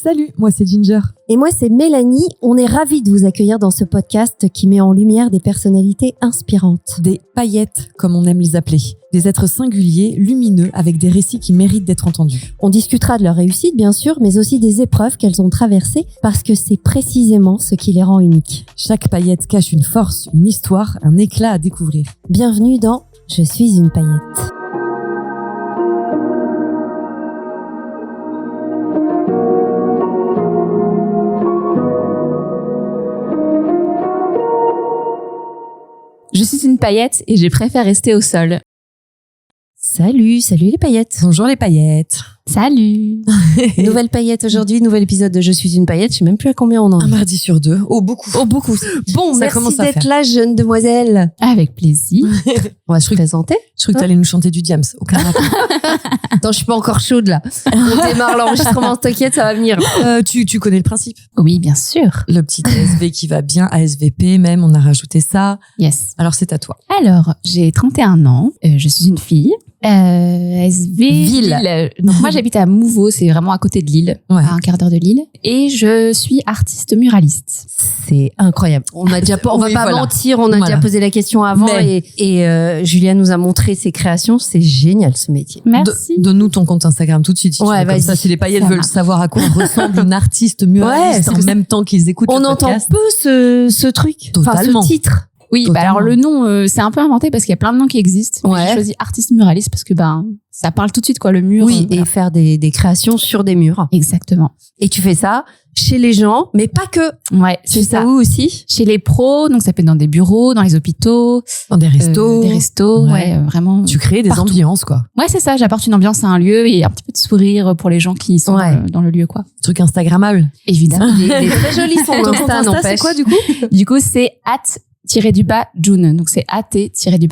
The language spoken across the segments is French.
Salut, moi c'est Ginger. Et moi c'est Mélanie. On est ravis de vous accueillir dans ce podcast qui met en lumière des personnalités inspirantes. Des paillettes, comme on aime les appeler. Des êtres singuliers, lumineux, avec des récits qui méritent d'être entendus. On discutera de leur réussite bien sûr, mais aussi des épreuves qu'elles ont traversées parce que c'est précisément ce qui les rend uniques. Chaque paillette cache une force, une histoire, un éclat à découvrir. Bienvenue dans Je suis une paillette. Je suis une paillette et je préfère rester au sol. Salut les paillettes. Bonjour les paillettes. Salut. Nouvelle paillette aujourd'hui, nouvel épisode de Je suis une paillette. Je sais même plus à combien on en est. Un mardi sur deux. Oh, beaucoup. Bon, Ça merci commence à d'être faire. là, jeune demoiselle. Avec plaisir. On va se présenter. Je crois que t'allais nous chanter du Diams. Aucun rapport. Attends, je suis pas encore chaude là. On démarre l'enregistrement, t'inquiète, ça va venir. Tu connais le principe. Oui, bien sûr. Le petit ASV qui va bien, ASVP même, on a rajouté ça. Yes. Alors c'est à toi. Alors, j'ai 31 ans. Je suis une fille. SV Ville. Donc moi j'habite à Mouveau, c'est vraiment à côté de Lille, Ouais. à un quart d'heure de Lille, et je suis artiste muraliste. C'est incroyable. On va Oui, pas voilà. mentir, on a Voilà. déjà posé la question avant Mais- et Julia nous a montré ses créations. C'est génial ce métier. Merci. Donne-nous ton compte Instagram tout de suite. Si tu Ouais, veux, comme vas-y. ça, si les paillettes Ça veulent marche. savoir à quoi ressemble une artiste muraliste Ouais, en c'est- même temps qu'ils écoutent On le entend podcast. peu ce truc, Totalement. ce titre. Oui, bah Totalement. alors le nom, c'est un peu inventé parce qu'il y a plein de noms qui existent. Mais Ouais. J'ai choisi artiste muraliste parce que ça parle tout de suite quoi, le mur. Oui, voilà. et faire des créations sur des murs. Exactement. Et tu fais ça chez les gens, mais pas que. Ouais, Tu c'est fais ça ça. où aussi? Chez les pros, donc ça peut être dans des bureaux, dans les hôpitaux, Dans des restos. des restos, Ouais. ouais, vraiment. Tu crées des Partout. ambiances, quoi. Ouais, c'est ça. J'apporte une ambiance à un lieu et un petit peu de sourire pour les gens qui sont Ouais. dans le lieu, quoi. Des trucs Instagrammables. Évidemment. Il est très joli son Ton Insta, Insta, n'empêche. c'est quoi, du coup? Du coup, c'est @June. Donc c'est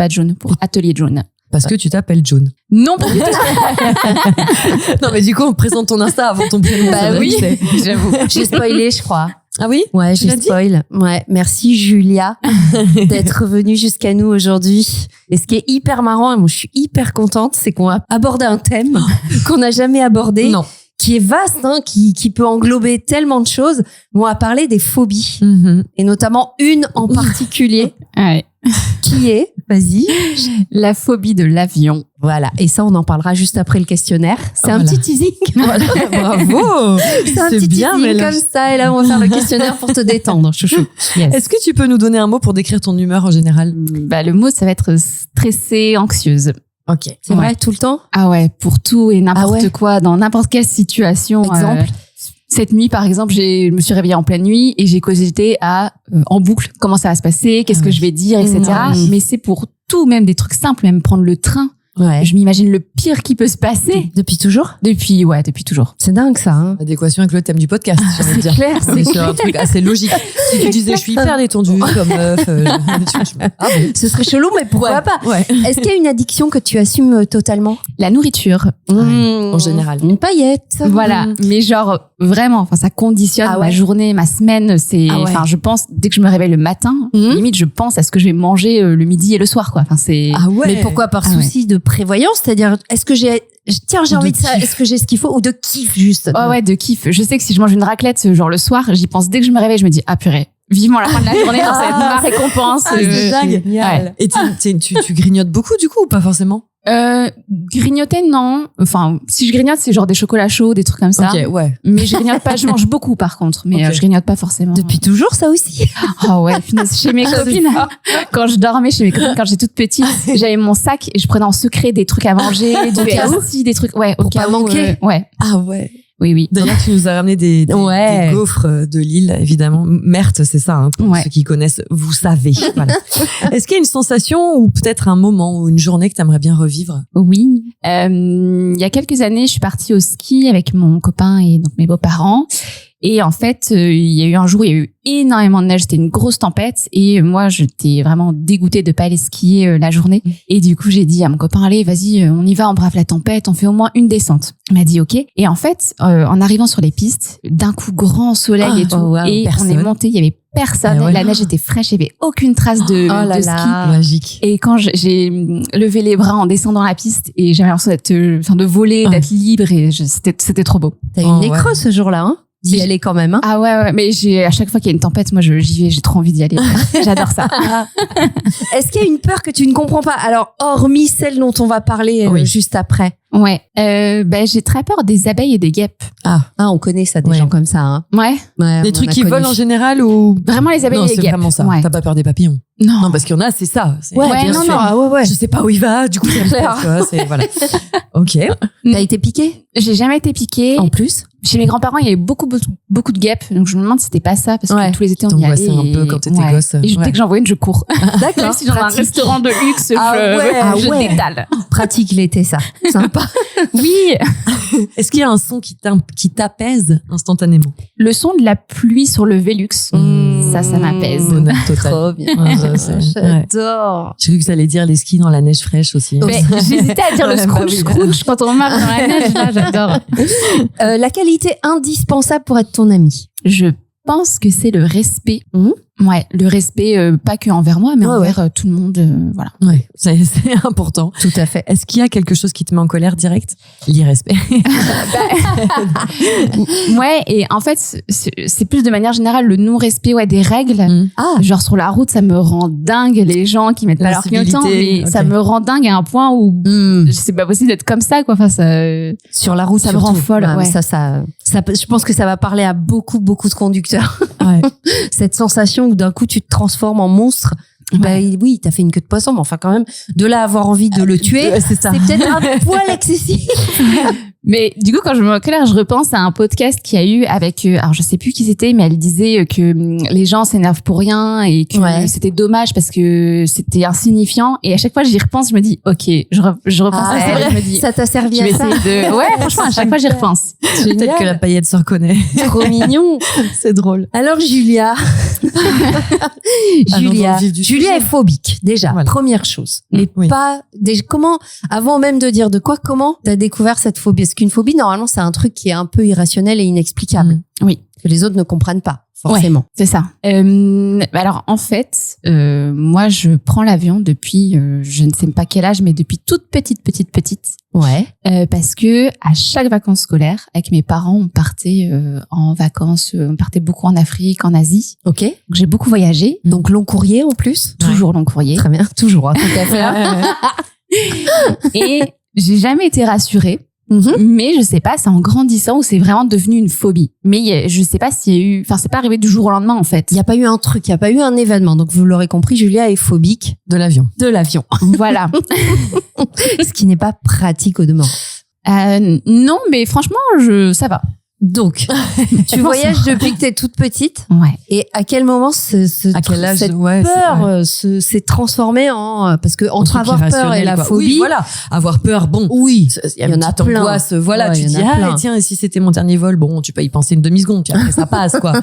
@June pour Atelier June. Parce que tu t'appelles June. Non, pas du tout. Non, mais du coup, on présente ton Insta avant ton prénom. Bah c'est vrai oui. que c'est- J'avoue. J'ai spoilé, je crois. Ah oui? Ouais, Tu j'ai l'as dit spoil. Ouais, merci Julia d'être venue jusqu'à nous aujourd'hui. Et ce qui est hyper marrant, et moi je suis hyper contente, c'est qu'on a abordé un thème qu'on n'a jamais abordé, Non. qui est vaste, hein, qui peut englober tellement de choses. On va parler des phobies, et notamment une en particulier, Ouais. qui est, vas-y. La phobie de l'avion. Voilà, et ça on en parlera juste après le questionnaire. C'est un Voilà. petit teasing. Voilà, bravo! C'est un petit bien, teasing Mélange. comme ça, et là on va faire le questionnaire pour te détendre, chouchou. Yes. Est-ce que tu peux nous donner un mot pour décrire ton humeur en général? Le mot, ça va être stressée, anxieuse. Ok. C'est vrai, tout le temps? Ah ouais, pour tout et n'importe Ah ouais. quoi, dans n'importe quelle situation. Exemple? Cette nuit, par exemple, je me suis réveillée en pleine nuit et j'ai cogité en boucle comment ça va se passer, qu'est-ce que je vais dire, etc. Mmh. Mais c'est pour tout, même des trucs simples, même prendre le train. Ouais. Je m'imagine le pire qui peut se passer. Depuis toujours? Depuis toujours. C'est dingue ça, hein? Adéquation avec le thème du podcast, j'ai envie de dire. clair, On est c'est sur un truc assez logique. Si tu disais, je suis hyper détendue comme meuf, ah bon? Ce serait chelou, mais pourquoi pas? Ouais. Est-ce qu'il y a une addiction que tu assumes totalement? La nourriture. en général. Une paillette. Voilà. Mais genre, vraiment, enfin, ça conditionne Ah ouais. ma journée, ma semaine. Ah ouais. Enfin, je pense, dès que je me réveille le matin, Mhm. limite, je pense à ce que je vais manger le midi et le soir, quoi. Enfin, c'est, Ah ouais. Mais pourquoi? Par Ah ouais. souci de prévoyance? C'est-à-dire, est-ce que j'ai Ou envie de de ça? kiff. Est-ce que j'ai ce qu'il faut? Ou de kiff, juste? oh ouais, de kiff. Je sais que si je mange une raclette, genre le soir, j'y pense dès que je me réveille, je me dis, ah purée, vivement la fin de la journée, genre, ça va être ma récompense. Ah, c'est dingue. Ouais. Et tu grignotes beaucoup, du coup, ou pas forcément? Grignoter, non. Enfin, si je grignote, c'est genre des chocolats chauds, des trucs comme ça. Ok, ouais. Mais je grignote pas, je mange beaucoup par contre, mais Ok. je grignote pas forcément. Depuis toujours, ça aussi? Oh ouais, finesse, chez mes copines, quand je dormais chez mes copines, quand j'étais toute petite, j'avais mon sac et je prenais en secret des trucs à manger, du cas où PSI, des trucs, ouais, au Pour cas pas où, manquer. ouais, Ah ouais. oui. D'ailleurs, tu nous as ramené des Ouais. gaufres de Lille, évidemment. Merthe, c'est ça, hein, pour Ouais. ceux qui connaissent, vous savez. Voilà. Est-ce qu'il y a une sensation ou peut-être un moment ou une journée que tu aimerais bien revivre? Oui. Il y a quelques années, je suis partie au ski avec mon copain et donc mes beaux-parents. Et en fait, il y a eu un jour, il y a eu énormément de neige, c'était une grosse tempête. Et moi, j'étais vraiment dégoûtée de pas aller skier la journée. Et du coup, j'ai dit à mon copain, allez, vas-y, on y va, on brave la tempête, on fait au moins une descente. Il m'a dit OK. Et en fait, en arrivant sur les pistes, d'un coup, grand soleil et tout. oh, wow, et personne. on est monté, il y avait personne. Ah ouais. La neige était fraîche, il y avait aucune trace de là ski. là. Magique. Et quand j'ai levé les bras en descendant la piste et j'avais l'impression de voler, Ouais. d'être libre et c'était trop beau. T'as eu Oh, une nécreux ce jour-là, hein? d'y aller quand même. Hein. Ah ouais, mais à chaque fois qu'il y a une tempête, moi j'y vais, j'ai trop envie d'y aller. J'adore ça. Est-ce qu'il y a une peur que tu ne comprends pas? Alors, hormis celle dont on va parler juste après. Ouais, j'ai très peur des abeilles et des guêpes. Ah, on connaît ça, des gens comme ça. Hein. Ouais. Des trucs qui volent en général ou vraiment les abeilles et les c'est guêpes. vraiment ça. Ouais. T'as pas peur des papillons? Non, parce qu'il y en a, c'est ça. C'est Bien sûr. Je sais pas où il va, du coup, ça me peur, tu vois, c'est voilà. Ok. T'as été piquée? J'ai jamais été piquée. En plus? Chez mes grands-parents, il y avait beaucoup de guêpes, donc je me demande si c'était pas ça parce que tous les étés on y allait. Un peu quand t'étais gosse. Et dès que j'en vois une, je cours. D'accord. Même si dans un restaurant de luxe, je détale. Pratique l'été, ça. Sympa. Oui. Est-ce qu'il y a un son qui t'apaise instantanément? Le son de la pluie sur le Velux, ça m'apaise. Bonheur total. Trop bien. J'adore. J'ai cru que ça allait dire les skis dans la neige fraîche aussi. Mais j'hésitais à dire le Scrooge quand on marche dans la neige. Là, j'adore. La qualité indispensable pour être ton ami. Je pense que c'est le respect. Ouais, le respect, pas que envers moi, mais envers tout le monde. Voilà. Ouais, c'est important. Tout à fait. Est-ce qu'il y a quelque chose qui te met en colère direct? L'irrespect. Ouais, et en fait, c'est plus de manière générale le non-respect des règles. Genre sur la route, ça me rend dingue les gens qui mettent pas leur clignotant, mais ça me rend dingue à un point où c'est pas possible d'être comme ça, quoi. Enfin, sur la route, ça me rend folle. Ouais. Ça, je pense que ça va parler à beaucoup de conducteurs. Ouais. Cette sensation où d'un coup tu te transformes en monstre. Oui, t'as fait une queue de poisson, mais enfin quand même, de là à avoir envie de le tuer, c'est peut-être un poil excessif. Mais du coup, quand je me mets en colère, je repense à un podcast qu'il y a eu avec, alors je sais plus qui c'était, mais elle disait que les gens s'énervent pour rien et que c'était dommage parce que c'était insignifiant. Et à chaque fois, j'y repense, je me dis, ok, je repense à ça. Je me dis, ça t'a servi à ça. Ouais, franchement, à chaque fois, j'y repense. Peut-être que la paillette se reconnaît. Trop mignon. C'est drôle. Alors, Julia. Julia est phobique, déjà. Voilà. Première chose. Mais pas, comment, avant même de dire de quoi, comment t'as découvert cette phobie? Parce qu'une phobie, normalement, c'est un truc qui est un peu irrationnel et inexplicable. Oui. Que les autres ne comprennent pas, forcément. Ouais, c'est ça. Alors, en fait, moi, je prends l'avion depuis, je ne sais pas quel âge, mais depuis toute petite. Ouais. Parce que à chaque vacances scolaires, avec mes parents, on partait en vacances, on partait beaucoup en Afrique, en Asie. Ok. Donc, j'ai beaucoup voyagé. Donc, long courrier en plus? Toujours long courrier. Très bien. Toujours, tout à fait. Et j'ai jamais été rassurée. Mais je sais pas, c'est en grandissant où c'est vraiment devenu une phobie. Mais je sais pas s'il y a eu, enfin, c'est pas arrivé du jour au lendemain, en fait. Il y a pas eu un truc, il y a pas eu un événement. Donc, vous l'aurez compris, Julia est phobique de l'avion. Voilà. Ce qui n'est pas pratique au demeurant. Non, mais franchement, ça va. Donc, tu voyages depuis que t'es toute petite. Ouais. Et à quel moment à quel âge, cette peur s'est transformée en, parce que entre avoir peur et la phobie. Oui, voilà. Avoir peur, bon. Oui. Il y en a plein. Angoisse, voilà, tu dis, tiens, et si c'était mon dernier vol, bon, tu peux y penser une demi-seconde, puis après ça passe, quoi.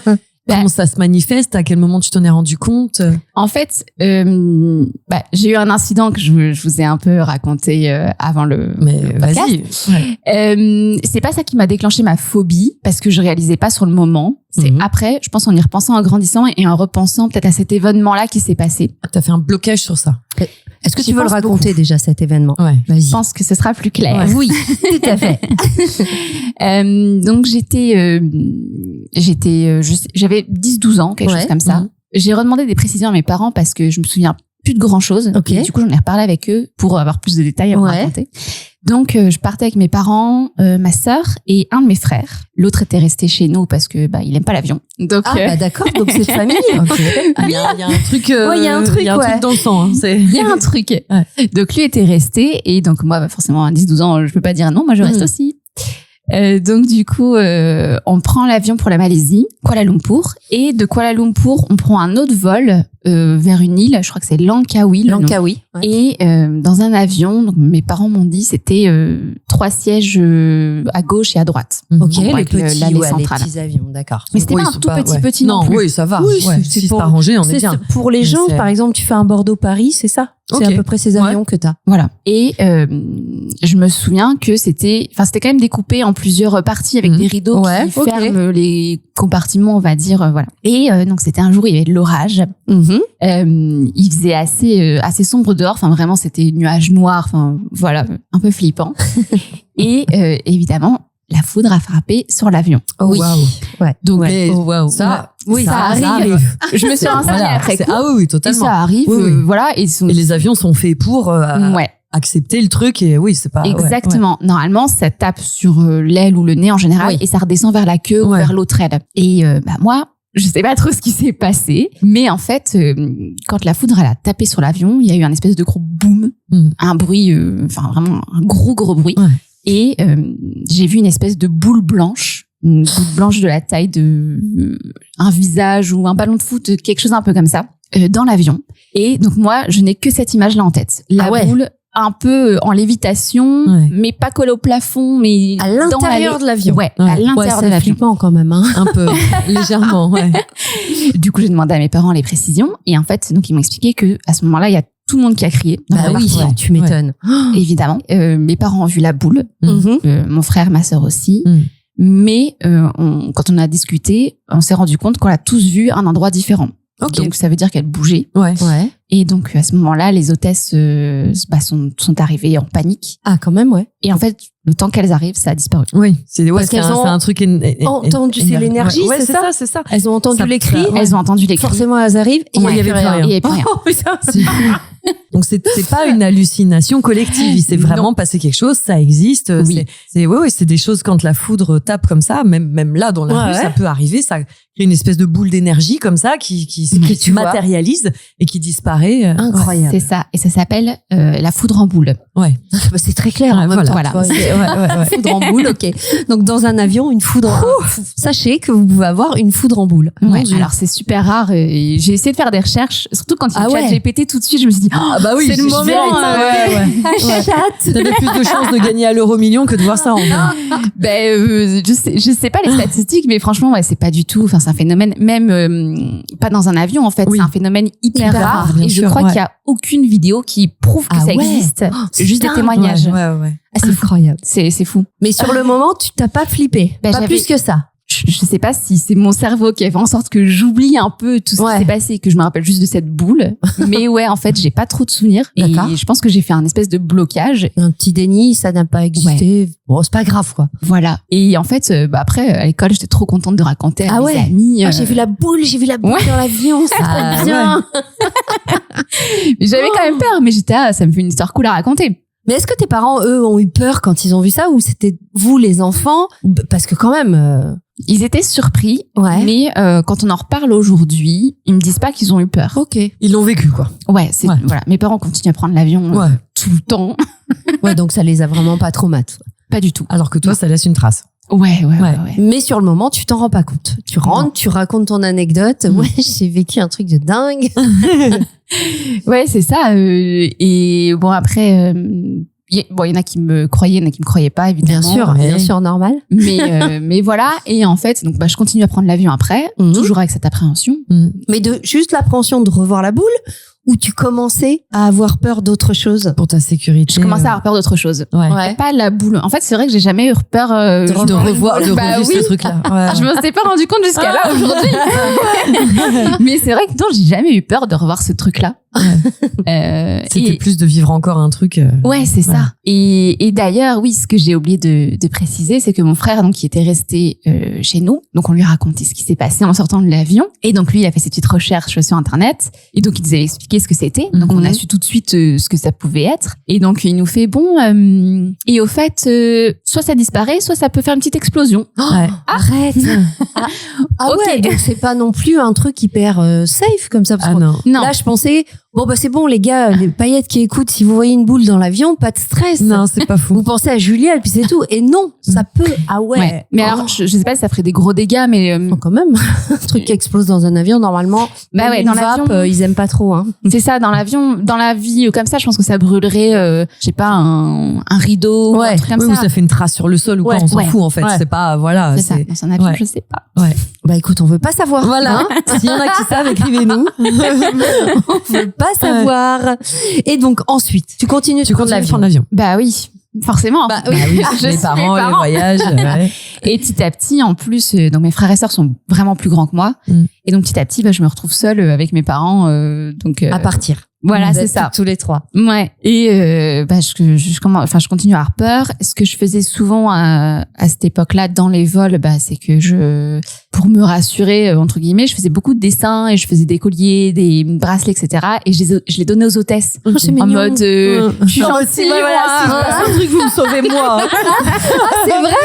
Comment ça se manifeste? À quel moment tu t'en es rendu compte? En fait, j'ai eu un incident que je vous ai un peu raconté avant le podcast. Vas-y. C'est pas ça qui m'a déclenché ma phobie parce que je réalisais pas sur le moment. C'est après, je pense, en y repensant, en grandissant et en repensant peut-être à cet événement-là qui s'est passé. T'as fait un blocage sur ça. Est-ce que tu veux le raconter déjà, cet événement? Ouais. Vas-y. Je pense que ce sera plus clair. Ouais. Oui, tout à fait. Donc j'avais 10-12 ans, quelque chose comme ça. J'ai redemandé des précisions à mes parents parce que je me souviens plus de grand chose. Okay. Et du coup, j'en ai reparlé avec eux pour avoir plus de détails à vous raconter. Donc, je partais avec mes parents, ma sœur et un de mes frères. L'autre était resté chez nous parce que il aime pas l'avion. Donc, d'accord. Donc c'est de famille. Okay. Il y a un truc. Il y a un truc dans le sang. Hein. Il y a un truc. Ouais. Donc lui était resté et donc moi, forcément, à 10-12 ans, je peux pas dire non. Moi, je reste aussi. Donc du coup, on prend l'avion pour la Malaisie, Kuala Lumpur, et de Kuala Lumpur, on prend un autre vol vers une île, je crois que c'est Langkawi. Langkawi. Ouais. Et dans un avion, donc mes parents m'ont dit c'était 3 sièges à gauche et à droite. Ok, les petits avions, d'accord. Mais c'était pas un tout petit non plus. Oui, ça va. Oui, si c'est arrangé, on est bien. Pour les gens, par exemple, tu fais un Bordeaux-Paris, c'est ça? C'est à peu près ces avions que t'as. Voilà. Et je me souviens que c'était quand même découpé en plusieurs parties avec des rideaux qui ferment les compartiments, on va dire, voilà. Et donc c'était un jour, il y avait de l'orage. Il faisait assez sombre dehors. Enfin vraiment, c'était nuages noirs. Enfin voilà, un peu flippant. Et évidemment, la foudre a frappé sur l'avion. Oh, oui. waouh. Ouais. Donc, Ça, oui, ça arrive. Je me suis renseignée Voilà, après coup. Ah oui, Et totalement. ça arrive, Oui, oui. voilà. Et Et les avions sont faits pour ouais. accepter le truc et oui, c'est pas... Exactement. Normalement, ça tape sur l'aile ou le nez en général Oui. et ça redescend vers la queue ou Ouais. vers l'autre aile. Et moi, je sais pas trop ce qui s'est passé, mais en fait, quand la foudre elle a tapé sur l'avion, il y a eu un espèce de gros boom, un bruit, enfin vraiment un gros bruit. Ouais. Et j'ai vu une espèce de boule blanche de la taille de un visage ou un ballon de foot, quelque chose un peu comme ça, dans l'avion. Et donc moi, je n'ai que cette image-là en tête. La boule un peu en lévitation, mais pas collée au plafond, mais à l'intérieur de l'avion. Ouais, à l'intérieur de c'est l'avion. flippant quand même. Hein. Un peu, légèrement, ouais. Du coup, j'ai demandé à mes parents les précisions et en fait, donc ils m'ont expliqué que à ce moment-là, il y a tout le monde qui a crié. Bah oui, tu m'étonnes. Évidemment. Mes parents ont vu la boule, mon frère, ma sœur aussi. Mais quand on a discuté, on s'est rendu compte qu'on a tous vu un endroit différent. Okay. Donc ça veut dire qu'elle bougeait. Ouais. Et donc à ce moment-là, les hôtesses sont arrivées en panique. Ah quand même, ouais. Et en fait, le temps qu'elles arrivent, ça a disparu. Oui, c'est un truc entendu, c'est l'énergie, c'est ça. Elles ont entendu les cris. Elles ont entendu les cris. Forcément, elles arrivent et il y avait plus rien. Il y avait plus rien. Oh, putain. Donc c'est pas une hallucination collective, il s'est vraiment passé quelque chose, ça existe. Oui. C'est des choses quand la foudre tape comme ça, même là dans la rue, ça peut arriver, ça crée une espèce de boule d'énergie comme ça qui se matérialise et qui disparaît. Incroyable. C'est ça, et ça s'appelle la foudre en boule. Ouais. C'est très clair. En même temps, voilà. Foudre en boule, ok. Donc dans un avion, une foudre. Sachez que vous pouvez avoir une foudre en boule. Ouais, alors c'est super rare. Et j'ai essayé de faire des recherches, surtout quand il y a ChatGPT tout de suite, je me suis dit, bah oui, c'est le moment. T'avais plus de chances de gagner à l'euro-million que de voir ça en vrai. Je sais pas les statistiques, mais franchement, c'est pas du tout. Enfin, c'est un phénomène, même pas dans un avion en fait. C'est un phénomène hyper rare. Et je crois qu'il y a aucune vidéo qui prouve que ça existe. C'est juste des témoignages. Ouais. C'est incroyable. C'est fou. Mais sur le moment, tu t'as pas flippé. Pas plus que ça. Je sais pas si c'est mon cerveau qui a fait en sorte que j'oublie un peu tout ce qui s'est passé, que je me rappelle juste de cette boule. Mais ouais, en fait, j'ai pas trop de souvenirs. Et je pense que j'ai fait un espèce de blocage. Un petit déni, ça n'a pas existé. Bon, c'est pas grave, quoi. Voilà. Et en fait, après, à l'école, j'étais trop contente de raconter à mes amis. J'ai vu la boule dans l'avion, c'est trop bien. Mais j'avais quand même peur, mais j'étais, ça me fait une histoire cool à raconter. Mais est-ce que tes parents, eux, ont eu peur quand ils ont vu ça, ou c'était vous, les enfants? Parce que quand même... Ils étaient surpris, mais quand on en reparle aujourd'hui, ils me disent pas qu'ils ont eu peur. Ok. Ils l'ont vécu, quoi. Ouais, voilà. Mes parents continuent à prendre l'avion tout le temps. Ouais, donc ça les a vraiment pas traumatisés. Pas du tout. Alors que toi, ça laisse une trace. Ouais. Mais sur le moment, tu t'en rends pas compte. Tu rentres, tu racontes ton anecdote. Ouais, j'ai vécu un truc de dingue. Ouais, c'est ça. Et bon, après, il y en a qui me croyaient, il y en a qui me croyaient pas, évidemment. Bien sûr, normal. Mais voilà. Et en fait, donc, je continue à prendre l'avion après, toujours avec cette appréhension. Mais juste l'appréhension de revoir la boule, ou tu commençais à avoir peur d'autre chose? Pour ta sécurité. Je commençais à avoir peur d'autre chose. Ouais. Pas la boule. En fait, c'est vrai que j'ai jamais eu peur de revoir ce truc-là. Ouais. Je m'en étais pas rendu compte jusqu'à là aujourd'hui. Mais c'est vrai que non, j'ai jamais eu peur de revoir ce truc-là. C'était plus de vivre encore un truc. Ouais, c'est ça. Et d'ailleurs, oui, ce que j'ai oublié de préciser, c'est que mon frère, donc, qui était resté chez nous, donc on lui a raconté ce qui s'est passé en sortant de l'avion. Et donc lui, il a fait ses petites recherches sur Internet. Et donc il nous a expliqué ce que c'était. Donc on a su tout de suite ce que ça pouvait être. Et donc il nous fait et au fait, soit ça disparaît, soit ça peut faire une petite explosion. Arrête. Ouais, donc c'est pas non plus un truc hyper safe comme ça. Parce non. Là, je pensais, c'est bon les gars, les paillettes qui écoutent, si vous voyez une boule dans l'avion, pas de stress. Non, c'est pas fou. Vous pensez à Julia et puis c'est tout. Et non, ça peut. Ah ouais. Mais alors, je sais pas si ça ferait des gros dégâts, mais quand même, un truc qui explose dans un avion, normalement. Dans l'avion, ils aiment pas trop. Hein. C'est ça, dans l'avion, dans la vie comme ça, je pense que ça brûlerait, je sais pas, un rideau, ou un truc comme ça. Ou ça fait une trace sur le sol ou quoi, on s'en fout en fait. C'est pas voilà. C'est ça. Dans un avion, je sais pas. Ouais. Bah écoute, on veut pas savoir. Voilà. S'il y en a qui savent, écrivez-nous. On veut pas savoir. Et donc ensuite, tu continues de prendre l'avion. Bah oui. Forcément. Bah oui, les parents, les voyages. Et petit à petit, en plus, donc mes frères et sœurs sont vraiment plus grands que moi. Et donc petit à petit, je me retrouve seule avec mes parents. À partir. Voilà, c'est ça. Tous les 3. Ouais. Et je continue à avoir peur. Ce que je faisais souvent à cette époque-là dans les vols, c'est que pour me rassurer entre guillemets, je faisais beaucoup de dessins et je faisais des colliers, des bracelets, etc. Et je les donnais aux hôtesses en mode je suis gentille. C'est un truc, vous me sauvez moi. C'est vrai.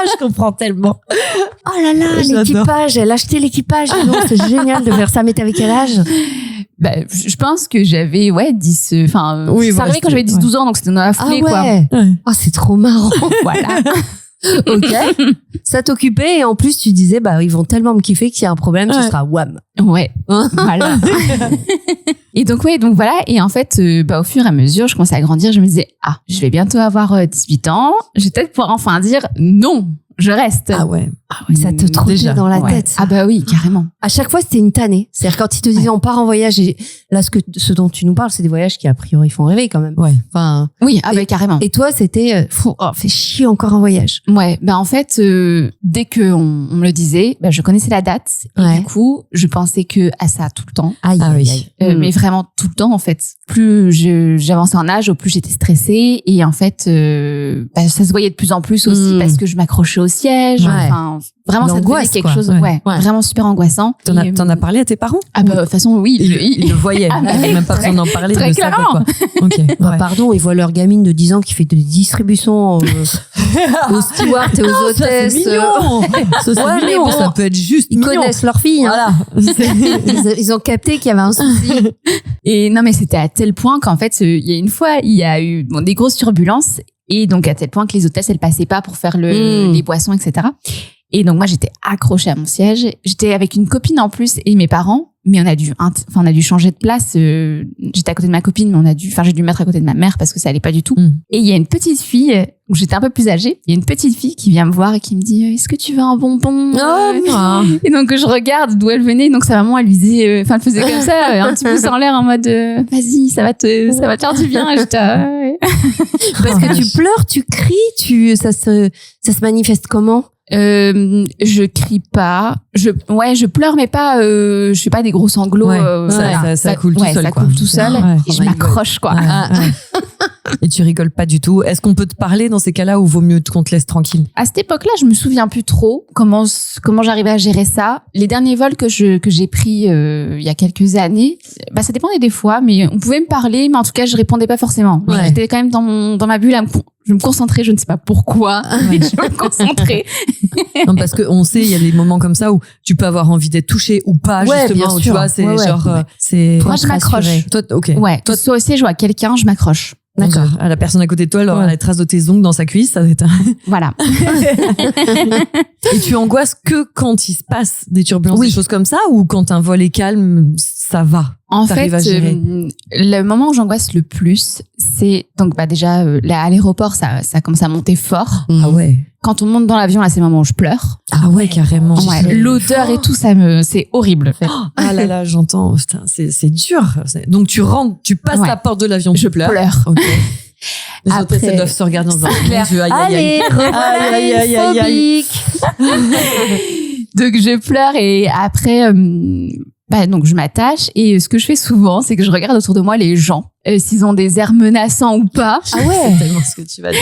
Je comprends tellement. Oh là là, l'équipage, elle achetait l'équipage. Non, c'est génial de faire ça. Mais t'avais quel âge? Je pense que j'avais 10 ça arrivait quand j'avais 10-12 ans, donc c'était dans la foulée quoi. Oh, c'est trop marrant. Voilà. Ok. Ça t'occupait et en plus tu disais ils vont tellement me kiffer qu'il y a un problème, ce sera wham. Ouais. Voilà. Et donc voilà, et en fait au fur et à mesure, je commençais à grandir, je me disais je vais bientôt avoir 18 ans, je vais peut-être pouvoir enfin dire non. Je reste. Ah ouais. Ça te trottait dans la tête. Ça. Ah bah oui, carrément. À chaque fois, c'était une tannée. C'est-à-dire quand ils te disaient on part en voyage, et là ce dont tu nous parles, c'est des voyages qui a priori font rêver quand même. Ouais. Enfin. Oui, carrément. Et toi, c'était fait chier encore un voyage. Ouais. En fait, dès que on me le disait, je connaissais la date. Et du coup, je pensais que à ça tout le temps. Aïe. Mais vraiment tout le temps en fait. Plus j'avançais en âge, au plus j'étais stressée et en fait, ça se voyait de plus en plus aussi parce que je m'accrochais au siège. Enfin, vraiment, ça devenait quelque chose, vraiment super angoissant. T'en as parlé à tes parents? De toute façon, oui. Ils le voyaient. Il n'y avait même pas besoin d'en parler. Très clairement. Okay. Pardon, ils voient leur gamine de 10 ans qui fait des distributions aux stewards et aux hôtesses. C'est mignon. C'est mignon. Ça peut être juste Ils connaissent leur fille. Voilà. Ils ont capté qu'il y avait un souci. Et non, mais c'était à tel point qu'en fait, il y a une fois, il y a eu des grosses turbulences. Et donc, à tel point que les hôtesses, elles passaient pas pour faire les boissons, etc. Et donc, moi, j'étais accrochée à mon siège. J'étais avec une copine en plus et mes parents. Mais on a dû changer de place. J'étais à côté de ma copine, mais j'ai dû me mettre à côté de ma mère parce que ça allait pas du tout. Et il y a une petite fille, où j'étais un peu plus âgée. Il y a une petite fille qui vient me voir et qui me dit, est-ce que tu veux un bonbon? Et donc, je regarde d'où elle venait. Donc, sa maman, elle lui disait, elle faisait comme ça, un petit pouce en l'air en mode, vas-y, ça va te faire du bien. Et j'étais, parce que tu pleures, tu cries, ça se manifeste comment? Je crie pas. Je pleure, mais pas, je fais pas des gros sanglots. Ça coule tout seul, ça quoi. coule tout seul. Et je m'accroche, quoi. Et tu rigoles pas du tout. Est-ce qu'on peut te parler dans ces cas-là ou vaut mieux qu'on te laisse tranquille? À cette époque-là, je me souviens plus trop comment j'arrivais à gérer ça. Les derniers vols que j'ai pris il y a quelques années, ça dépendait des fois, mais on pouvait me parler, mais en tout cas, je répondais pas forcément. J'étais quand même dans ma bulle je me concentrais, je ne sais pas pourquoi, mais je me concentrais. Non, parce que on sait, il y a des moments comme ça où tu peux avoir envie d'être touché ou pas, justement, où tu vois, c'est c'est. Moi, je m'accroche. Toi, ok. Ouais. Toi, aussi, je vois quelqu'un, je m'accroche. D'accord. À la personne à côté de toi, elle aura les traces de tes ongles dans sa cuisse, ça va être. Voilà. Et tu angoisses que quand il se passe des turbulences, des choses comme ça, ou quand un vol est calme, ça va? En fait, le moment où j'angoisse le plus, c'est donc déjà à l'aéroport, ça commence à monter fort. Ah ouais. Quand on monte dans l'avion, là, c'est le moment où je pleure. Ah ouais, carrément. Ouais, l'odeur et tout, c'est horrible. Ah là là, j'entends. Putain, c'est dur. Donc tu rentres, tu passes la porte de l'avion, je pleure. Okay. Les hôtesses, elles doivent se regarder dans un Dieu, allez, phobique. Donc je pleure et après. Donc je m'attache et ce que je fais souvent, c'est que je regarde autour de moi les gens, s'ils ont des airs menaçants ou pas. Ah ouais, c'est tellement ce que tu vas dire.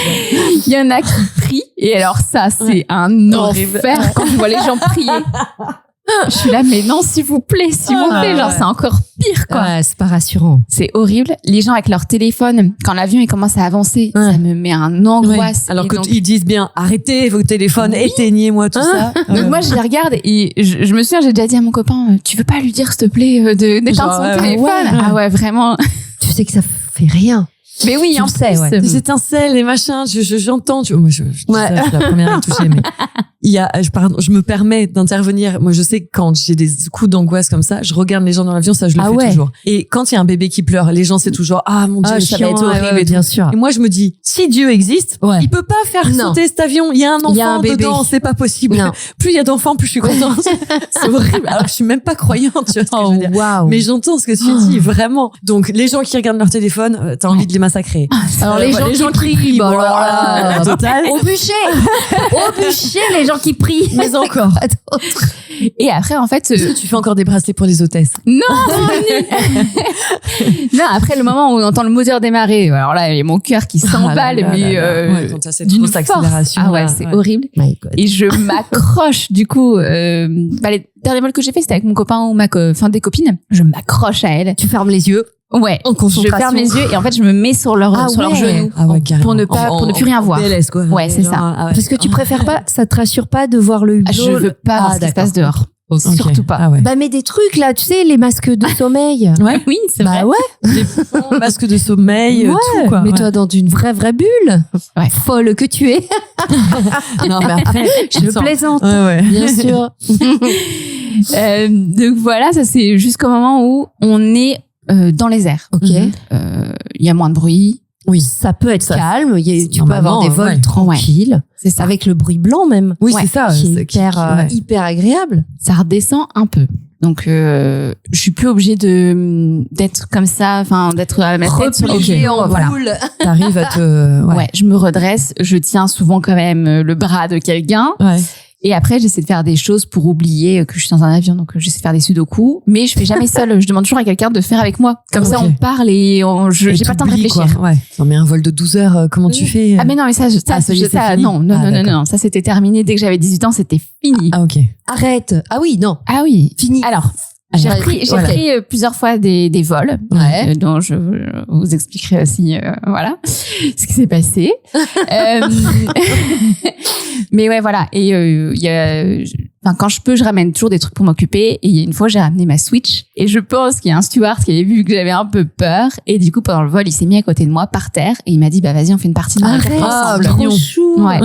Il y en a qui prient et alors ça, c'est un enfer quand je vois les gens prier. Je suis là, mais non, s'il vous plaît, genre c'est encore pire, quoi. Ouais, c'est pas rassurant. C'est horrible. Les gens avec leur téléphone, quand l'avion il commence à avancer, ça me met un angoisse. Ouais. Alors que ils disent bien, arrêtez vos téléphones, éteignez-moi tout ça. Donc moi je les regarde et je me souviens, j'ai déjà dit à mon copain, tu veux pas lui dire s'il te plaît d'éteindre son téléphone? Ah ouais, vraiment. Tu sais que ça fait rien. Mais oui, on sait, des étincelles et machin, j'entends, moi, je suis la première à y toucher, mais je me permets d'intervenir. Moi, je sais que quand j'ai des coups d'angoisse comme ça, je regarde les gens dans l'avion, ça, je le fais toujours. Et quand il y a un bébé qui pleure, les gens, c'est toujours, ah, mon Dieu, ça va être horrible. Bien sûr. Et moi, je me dis, si Dieu existe, il peut pas faire sauter cet avion. Il y a un enfant dedans, c'est pas possible. Non. Plus il y a d'enfants, plus je suis contente. C'est horrible. Alors, je suis même pas croyante, tu vois ce que je veux dire. Wow. Mais j'entends ce que tu dis, vraiment. Donc, les gens qui regardent leur téléphone, t'as envie de les massacrer. Alors, les gens qui prient, total. Au bûcher, les gens qui prient. Mais encore. Et après, en fait, Est-ce que tu fais encore des bracelets pour les hôtesses? non, non. Après le moment où on entend le moteur démarrer, alors là, il y a mon cœur qui s'emballe, mais ouais, quand t'as cette d'une grosse force. accélération. Ah ouais, là, c'est horrible. My God. Et je m'accroche du coup. Les derniers vols que j'ai fait, c'était avec mon copain ou des copines. Je m'accroche à elle. Tu fermes les yeux. Ouais. En concentration. Je ferme les yeux et en fait, je me mets sur leurs genoux Ah ouais, carrément. pour ne plus rien voir. PLS, quoi. Ouais, c'est Genre, ça. ah ouais. Parce que tu préfères pas, ça te rassure pas de voir le hublot. Je veux pas voir ce qui se passe dehors. Ok. Surtout pas. Ah ouais. Bah, mais des trucs, là, tu sais, les masques de sommeil. Ouais. Oui, c'est vrai. Bah ouais. Les ponts, masques de sommeil, Ouais. tout, quoi. Mets-toi dans une vraie bulle. Ouais. Folle que tu es. Non, mais après, Je plaisante. Ouais, ouais. Bien sûr. Donc voilà, ça c'est jusqu'au moment où on est dans les airs. Ok. Mhm. Il y a moins de bruit. Oui. Ça peut être Ça- calme. Tu peux normalement, avoir des vols ouais. tranquilles. C'est ça. Avec le bruit blanc même. Oui, Ouais. c'est ça. Qui est c'est- hyper, ouais. hyper agréable. Ça redescend un peu. Donc je suis plus obligée d'être comme ça, enfin d'être à ma tête sur les Repliée genoux. en Voilà. boule. T'arrives à te... Ouais, je me redresse, je tiens souvent quand même le bras de quelqu'un. Ouais. Et après, j'essaie de faire des choses pour oublier que je suis dans un avion. Donc, j'essaie de faire des sudoku. Mais je fais jamais seule. Je demande toujours à quelqu'un de faire avec moi. Comme ça, Ok. on parle et j'ai pas le temps de t'oublies, réfléchir. quoi. Ouais. Non, mais un vol de 12 heures, comment tu fais? Ah, mais non, mais ça, Ah, ça y est, c'est fini. non, non. Ça, c'était terminé. Dès que j'avais 18 ans, c'était fini. Ah, ok. Arrête. Ah oui, non. Ah oui. Fini. Alors, j'ai Ouais, pris voilà. plusieurs fois des vols, Ouais. dont je vous expliquerai aussi, voilà, ce qui s'est passé. Mais ouais, voilà. Et il y a, quand je peux, je ramène toujours des trucs pour m'occuper. Et il y a une fois, j'ai ramené ma Switch. Et je pense qu'il y a un steward qui avait vu que j'avais un peu peur. Et du coup, pendant le vol, il s'est mis à côté de moi, par terre, et il m'a dit, bah vas-y, on fait une partie de Arrête. ensemble. Trop mignon. chou. Ouais.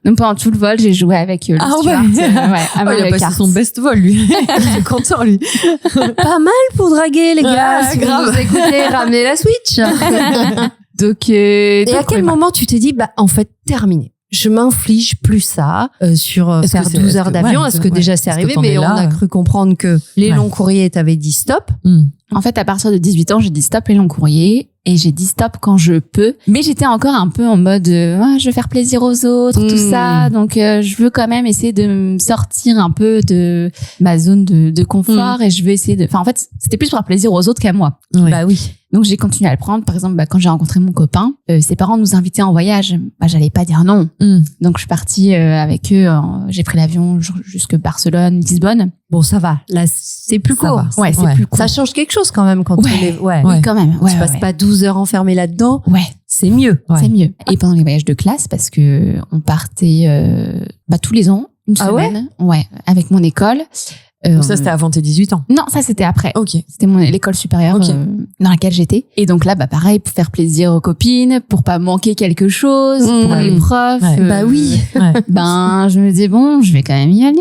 Donc pendant tout le vol, j'ai joué avec le Ah steward. ouais. à Oh, il a Mario passé Kart. son best vol, lui. Il est content, lui. Pas mal pour draguer, les gars. Ouais, si grave. vous nous écoutez, ramenez la Switch. Donc, Et à quel moment tu t'es dit, bah, en fait, terminé. Je m'inflige plus ça sur Est-ce faire que c'est- 12 est-ce heures que- d'avion. ouais, Est-ce que ouais. déjà c'est Est-ce que arrivé? t'en Mais es on là, a cru comprendre que les Ouais. longs courriers t'avaient dit stop. En fait, à partir de 18 ans, j'ai dit stop les longs courriers et j'ai dit stop quand je peux. Mais j'étais encore un peu en mode je veux faire plaisir aux autres, tout ça. Donc je veux quand même essayer de me sortir un peu de ma zone de confort et je veux essayer de... Enfin, en fait, c'était plus pour faire plaisir aux autres qu'à moi. Ouais. Bah oui. Donc j'ai continué à le prendre. Par exemple, quand j'ai rencontré mon copain, ses parents nous invitaient en voyage. Bah, j'allais pas dire non. Donc je suis partie avec eux. J'ai pris l'avion jusque Barcelone, Lisbonne. Bon, ça va. Là, c'est plus Ça court. va. Ouais, c'est Ouais. plus court. Ça change quelque chose quand même quand Ouais. on est... Ouais. Oui, quand même. Ouais, Tu passes ouais. pas 12 heures enfermé là-dedans. Ouais. C'est mieux. Ouais. C'est mieux. Et pendant les voyages de classe, parce que on partait tous les ans, une Ah ouais semaine, ouais, avec mon école. Donc ça, c'était avant tes 18 ans. Non, ça c'était après. Ok. C'était l'école supérieure Ok. dans laquelle j'étais. Et donc là, bah pareil, pour faire plaisir aux copines, pour pas manquer quelque chose, Mmh. pour les profs. Ouais. Bah oui. Ouais. Ben, je me dis bon, je vais quand même y aller.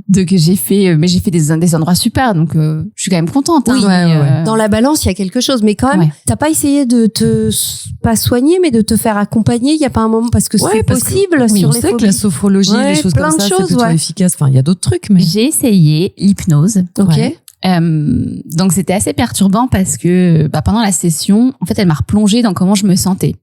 Donc j'ai fait des endroits super, donc je suis quand même contente. Oui, hein, ouais, mais, ouais. Dans la balance, il y a quelque chose. Mais quand même, Ouais. t'as pas essayé de pas soigner, mais de te faire accompagner. Il y a pas un moment parce que Ouais, c'est parce que- possible Oui, sur on les sait que phobies. la sophrologie, Ouais, les choses plein comme de ça, c'est choses, plutôt ouais. efficace. Enfin, il y a d'autres trucs, mais... J'ai essayé l'hypnose. Ok. Ouais. Donc c'était assez perturbant parce que pendant la session, en fait, elle m'a replongée dans comment je me sentais.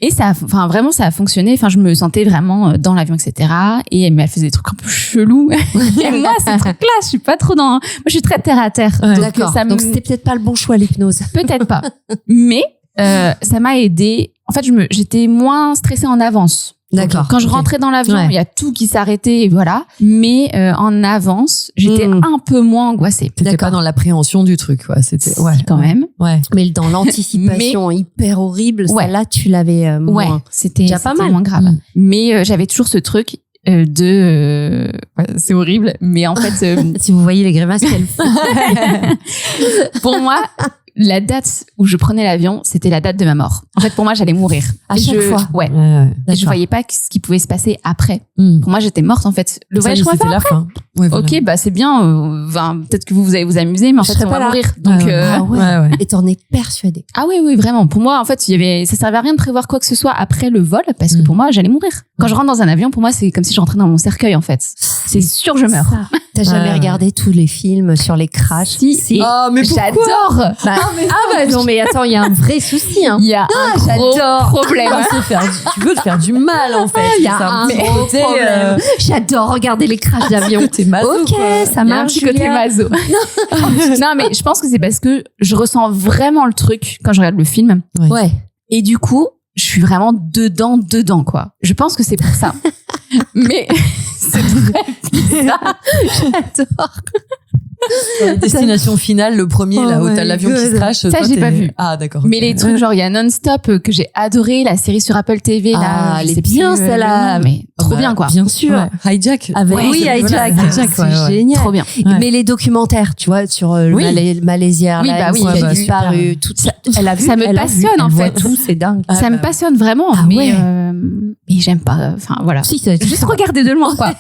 Et ça, vraiment, ça a fonctionné. Enfin, je me sentais vraiment dans l'avion, etc. Et elle faisait des trucs un peu chelous. Et moi, ces trucs-là, je suis pas trop dans. Moi, je suis très terre à terre. Ouais. Donc, D'accord. ça me- Donc c'était peut-être pas le bon choix l'hypnose. peut-être pas. Mais ça m'a aidé. En fait, j'étais moins stressée en avance. D'accord. Quand je Ok. rentrais dans l'avion, Ouais. il y a tout qui s'arrêtait, et voilà. Mais en avance, j'étais un peu moins angoissée. T'étais D'accord. pas dans l'appréhension du truc, quoi. C'était, ouais. Quand même. Ouais. Mais dans l'anticipation hyper horrible, Ouais. celle-là, tu l'avais Ouais, moins. c'était Déjà pas mal. moins grave. Mm. Mais j'avais toujours ce truc c'est horrible, mais en fait, Si vous voyez les grimaces qu'elle fait. pour moi, la date où je prenais l'avion, c'était la date de ma mort. En fait, pour moi, j'allais mourir. À Et chaque fois. Ouais. Ouais. Et je voyais pas ce qui pouvait se passer après. Mm. Pour moi, j'étais morte, en fait. Le Ça y voyage est, qu'on va c'était faire la fin. Ouais, voilà. Ok, c'est bien. Peut-être que vous allez vous amuser, mais en Je fait, serai on va pas là. mourir. Donc, Ouais, ouais. Ah ouais. Ouais, ouais. Et t'en es persuadée. ah oui, vraiment. Pour moi, en fait, ça servait à rien de prévoir quoi que ce soit après le vol, parce que pour moi, j'allais mourir. Quand je rentre dans un avion, pour moi, c'est comme si je rentrais dans mon cercueil, en fait. C'est sûr, je meurs. Ça. T'as jamais regardé tous les films sur les crashs? Si. Ah, mais pourquoi? J'adore. Non, mais attends, il y a un vrai souci, hein. Il y a un gros problème. Tu veux te faire du mal, en fait. Il y a un gros problème. J'adore regarder les crashs d'avion. T'es maso, ok, quoi. ça Il y a un marche. petit côté maso. Non, mais je pense que c'est parce que je ressens vraiment le truc quand je regarde le film. Ouais. Et du coup, je suis vraiment dedans, quoi. Je pense que c'est pour ça. Mais c'est très bizarre. J'adore. Destination finale, le premier, là où t'as l'avion qui se crache. Ça, toi, j'ai t'es- pas vu. Ah, d'accord. Mais les trucs, genre, il y a Non-Stop que j'ai adoré, la série sur Apple TV, là. Ah, je elle sais est bien, plus, celle-là. le nom, mais trop bien, quoi. Bien sûr. Ouais. Hijack. Avec, Ouais, oui, c'est- Hijack. voilà, Hijack, C'est ouais, ouais. génial. Trop bien. Ouais. Mais les documentaires, tu vois, sur le Oui. Malaisière, Oui, là, bah oui, qui a bah, disparu, tout ça. Elle a vu, Ça me elle a vu, passionne, elle en voit fait. tout, c'est dingue. Ah, Ça me bah, passionne vraiment, Ah mais, ouais. mais j'aime pas, enfin, voilà. Si, ça- Juste regarder de loin, quoi.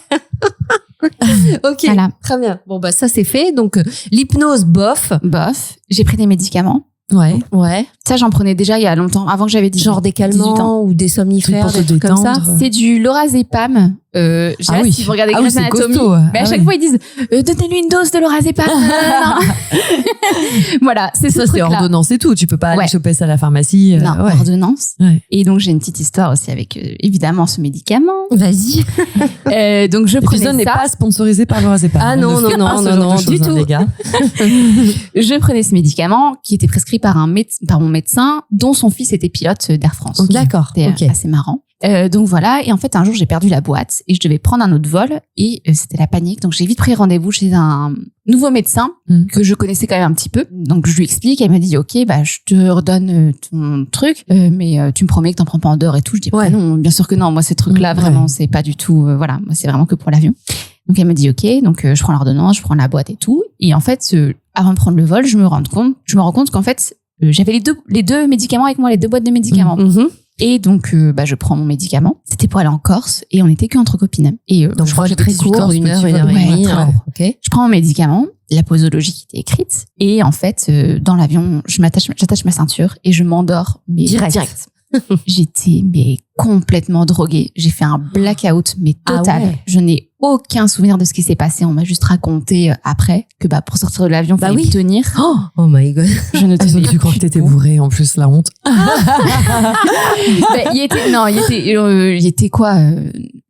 Ok, Voilà. très bien. Bon, bah, ça, c'est fait. Donc, l'hypnose, bof. Bof. J'ai pris des médicaments. Ouais. Ouais. Ça, j'en prenais déjà il y a longtemps, avant que j'avais 18 Genre des 18 ans. calmants ou des somnifères, Pour te des trucs comme ça. détendre. C'est du lorazépam. Je sais Ah pas oui. si vous regardez Ah oui, Grey's c'est Anatomy, costaud. mais à Ah chaque oui. fois ils disent donnez-lui une dose de lorazépam. Voilà, c'est ce Ça, c'est truc-là. ordonnance et tout. Tu peux pas aller Ouais. choper ça à la pharmacie. Non, ouais. ordonnance. Ouais. Et donc j'ai une petite histoire aussi avec évidemment ce médicament. Vas-y. Donc je prenais L'épisode n'est ça. pas sponsorisé par Lorazépam. Ah On non, ne non, fait non, pas ce non, genre non, de choses, du hein, tout. les gars. Je prenais ce médicament qui était prescrit par par mon médecin, dont son fils était pilote d'Air France. D'accord. C'était Ok. assez marrant. Donc voilà, et en fait un jour j'ai perdu la boîte et je devais prendre un autre vol et c'était la panique. Donc j'ai vite pris rendez-vous chez un nouveau médecin que je connaissais quand même un petit peu. Donc je lui explique, elle m'a dit ok, bah je te redonne ton truc, mais tu me promets que t'en prends pas en dehors et tout. Je dis Ouais. bah non, bien sûr que non. Moi ces trucs-là Ouais. vraiment c'est pas du tout. Voilà, moi c'est vraiment que pour l'avion. Donc elle me dit ok, donc je prends l'ordonnance, je prends la boîte et tout. Et en fait avant de prendre le vol, je me rends compte qu'en fait j'avais les deux médicaments avec moi, les deux boîtes de médicaments. Mhm. Et donc, je prends mon médicament. C'était pour aller en Corse et on était qu'entre copines. Et Donc, je crois que vol j'avais très 18 court, ans, une heure petit et vol. demie. Ouais, hein. ouais. Ok. Je prends mon médicament, la posologie qui était écrite. Et en fait, dans l'avion, j'attache ma ceinture et je m'endors. Mais Direct. J'étais mais complètement droguée. J'ai fait un blackout mais Ah total. ouais. Je n'ai aucun souvenir de ce qui s'est passé. On m'a juste raconté après que pour sortir de l'avion, Bah fallait oui. tenir. Oh my god. Je ne tenais Tu crois que t'étais bourré en plus, la honte. il était quoi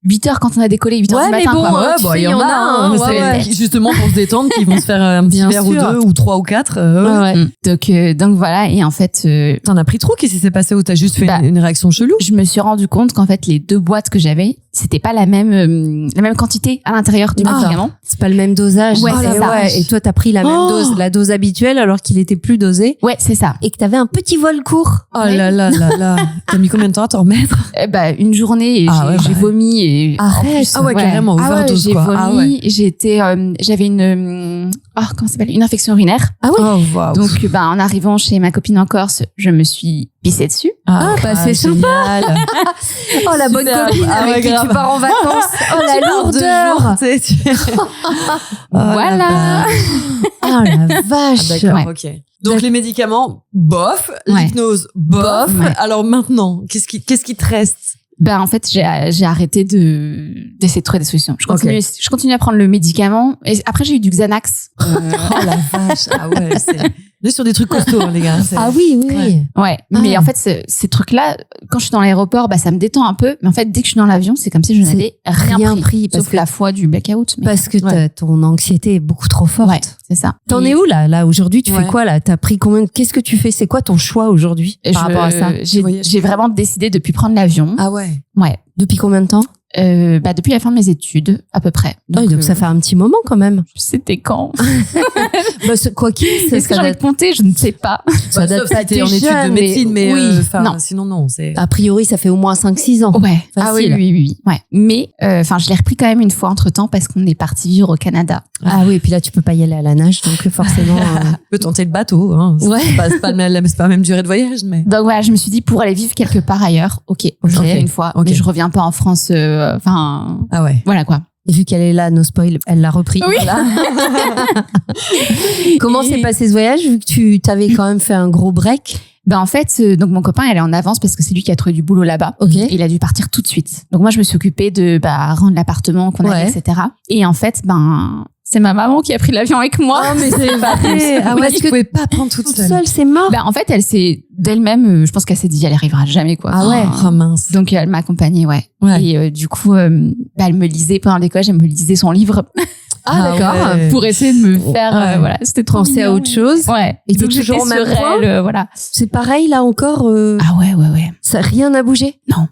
8 heures quand on a décollé, 8 heures Ouais, du mais matin. bon, quoi. tu sais, il y en a, hein, mais ouais, c'est ouais. justement pour se détendre qu'ils vont se faire un petit Bien verre ou sûr. 2 ou 3 ou 4. Donc voilà, et en fait, T'en as pris trop? Qu'est-ce qui s'est passé ou t'as juste fait Bah, une réaction chelou? je me suis rendu compte qu'en fait, les deux boîtes que j'avais, c'était pas la même quantité à l'intérieur du Ah. médicament. C'est pas le même dosage. Ouais, Et c'est ça. ouais. Et toi, t'as pris la même Oh. dose, la dose habituelle, alors qu'il était plus dosé. Ouais, c'est ça. Et que t'avais un petit vol court. Oh là là là là. T'as mis combien de temps à t'en remettre? Une journée et Ah ouais, j'ai bah. vomi et Arrête. en plus, Ah ouais, carrément, overdose, j'ai quoi. vomi, Ah ouais. j'avais une comment ça s'appelle, une infection urinaire. Ah oui. Oh, waouh. Donc en arrivant chez ma copine en Corse, je me suis pissée dessus. Ah, bah, c'est génial. Oh, la bonne Super. copine Ah ouais, avec qui grave. tu pars en vacances. Oh, la Tu pars 2 lourdeur. jours, tu sais, Oh, Voilà. la vache. Oh, la vache. Ah, d'accord, Ouais. ok. Donc les médicaments, bof. Ouais. L'hypnose, bof. Ouais. Alors maintenant, qu'est-ce qui te reste? En fait, j'ai arrêté d'essayer de trouver des solutions. Je continue à prendre le médicament. Et après, j'ai eu du Xanax. Oh la vache. Ah ouais, on est sur des trucs costauds, hein, les gars. Ah oui, oui. Ouais. Ouais. Mais en fait, ces trucs-là, quand je suis dans l'aéroport, ça me détend un peu. Mais en fait, dès que je suis dans l'avion, c'est comme si je C'est n'avais rien pris. parce Sauf que- la fois du blackout. Mais... Parce que Ouais. ton anxiété est beaucoup trop forte. Ouais, c'est ça. T'en Et- es où là aujourd'hui, tu Ouais. fais quoi là? T'as pris combien? Qu'est-ce que tu fais? C'est quoi ton choix aujourd'hui par rapport à ça? J'ai vraiment décidé de plus prendre l'avion. Ah ouais. Ouais. Depuis combien de temps? Depuis la fin de mes études, à peu près. Donc ça fait un petit moment quand même. C'était quand? Quoi qu'il, Est-ce que j'en ai compté? Je ne sais pas. ça date Sauf pas si t'es en t'es études de jeune, médecine, mais oui. non. sinon non, c'est. A priori, ça fait au moins 5-6 ans. Ouais. Ah oui, Facile. oui. Ouais. Mais, je l'ai repris quand même une fois entre temps parce qu'on est parti vivre au Canada. Ah oui, et puis là, tu peux pas y aller à la nage, donc forcément. Tu peux tenter le bateau, hein. Ouais. C'est pas la même durée de voyage, mais. Donc voilà, je me suis dit pour aller vivre quelque part ailleurs, ok, je reviens une fois, Ok. mais je reviens pas en France. Ah ouais. Voilà quoi. Vu qu'elle est là, no spoil, elle l'a repris. Oui. Voilà. Comment Et- s'est passé ce voyage, vu que tu t'avais quand même fait un gros break? En fait, donc mon copain, il est en avance parce que c'est lui qui a trouvé du boulot là-bas. Ok. Et il a dû partir tout de suite. Donc moi, je me suis occupée de rendre l'appartement qu'on avait, Ouais. etc. Et en fait, c'est ma maman qui a pris l'avion avec moi. Oh, mais c'est vrai. Ah ouais, tu pouvais pas prendre toute seule. C'est mort. Bah, en fait, elle s'est d'elle-même, je pense qu'elle s'est dit, elle arrivera jamais, quoi. Ah ouais. Oh mince. Donc, elle m'a accompagnée, ouais. Et du coup, elle me lisait pendant l'école, elle me lisait son livre. Ah, d'accord. Ouais. Pour essayer de me faire, voilà, c'était trop Penser à mignon. autre chose. Ouais. Et t'es donc, toujours j'étais au même sur point elle, voilà. C'est pareil, là encore. Ah ouais. Ça, rien n'a bougé? Non.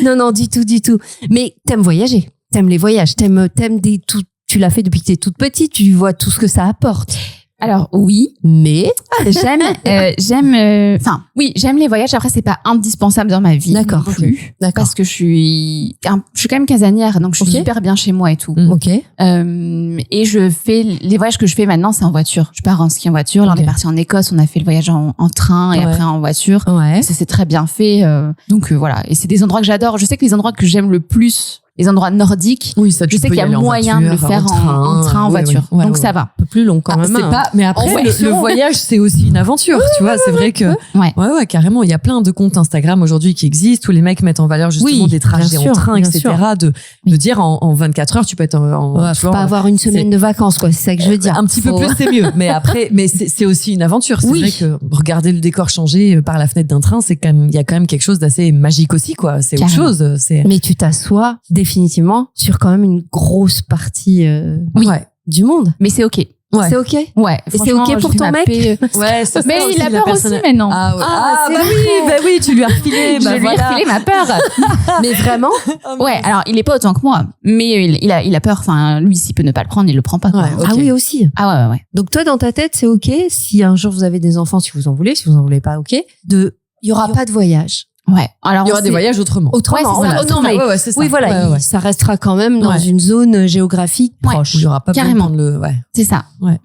Non, du tout. Mais t'aimes voyager. T'aimes les voyages. T'aimes tu l'as fait depuis que t'es toute petite. Tu vois tout ce que ça apporte. Alors, oui. Mais. J'aime les voyages. Après, c'est pas indispensable dans ma vie. D'accord. Non plus. D'accord. Parce que je suis quand même casanière, donc je suis hyper bien chez moi et tout. Ok. Et je fais les voyages que je fais maintenant, c'est en voiture. Je pars en ski en voiture. Là, on est parti en Écosse, on a fait le voyage en train et après en voiture. Ouais. Ça s'est très bien fait. Donc voilà. Et c'est des endroits que j'adore. Je sais que les endroits que j'aime le plus, les endroits nordiques, Oui, ça, je sais qu'il y a moyen de le faire en train, en voiture. Ouais, donc ça va. Un peu plus long quand même. C'est pas, mais après, le voyage, c'est aussi une aventure, tu vois. C'est vrai que, ouais, carrément. Il y a plein de comptes Instagram aujourd'hui qui existent où les mecs mettent en valeur justement des trajets en train, etc. De dire en 24 heures, tu peux être faut pas avoir une semaine de vacances, quoi. C'est ça que je veux dire. Un petit peu plus, c'est mieux. Mais après, c'est aussi une aventure. C'est vrai que regarder le décor changer par la fenêtre d'un train, c'est quand même, il y a quand même quelque chose d'assez magique aussi, quoi. C'est autre chose. Mais tu t'assois définitivement sur quand même une grosse partie du monde. Mais c'est ok. Ouais. C'est ok. Ouais. Et c'est ok pour ton mec. Ouais. Mais il a peur aussi maintenant. Ah ouais. Bah oui, tu lui as refilé. Je lui ai refilé ma peur. Mais vraiment. Ouais. Alors il est pas autant que moi, mais il a peur. Enfin, lui, s'il peut ne pas le prendre, il le prend pas. Quoi. Ouais, okay. Ah oui aussi. Ah ouais. Donc toi, dans ta tête, c'est ok. Si un jour vous avez des enfants, si vous en voulez, si vous en voulez pas, ok. Il y aura pas de voyage. Ouais. Alors il y aura des voyages autrement. Ouais, c'est ça. C'est ça. Oui, voilà. Ça restera quand même dans une zone géographique proche. Où il y aura pas carrément besoin de C'est ça. Ouais.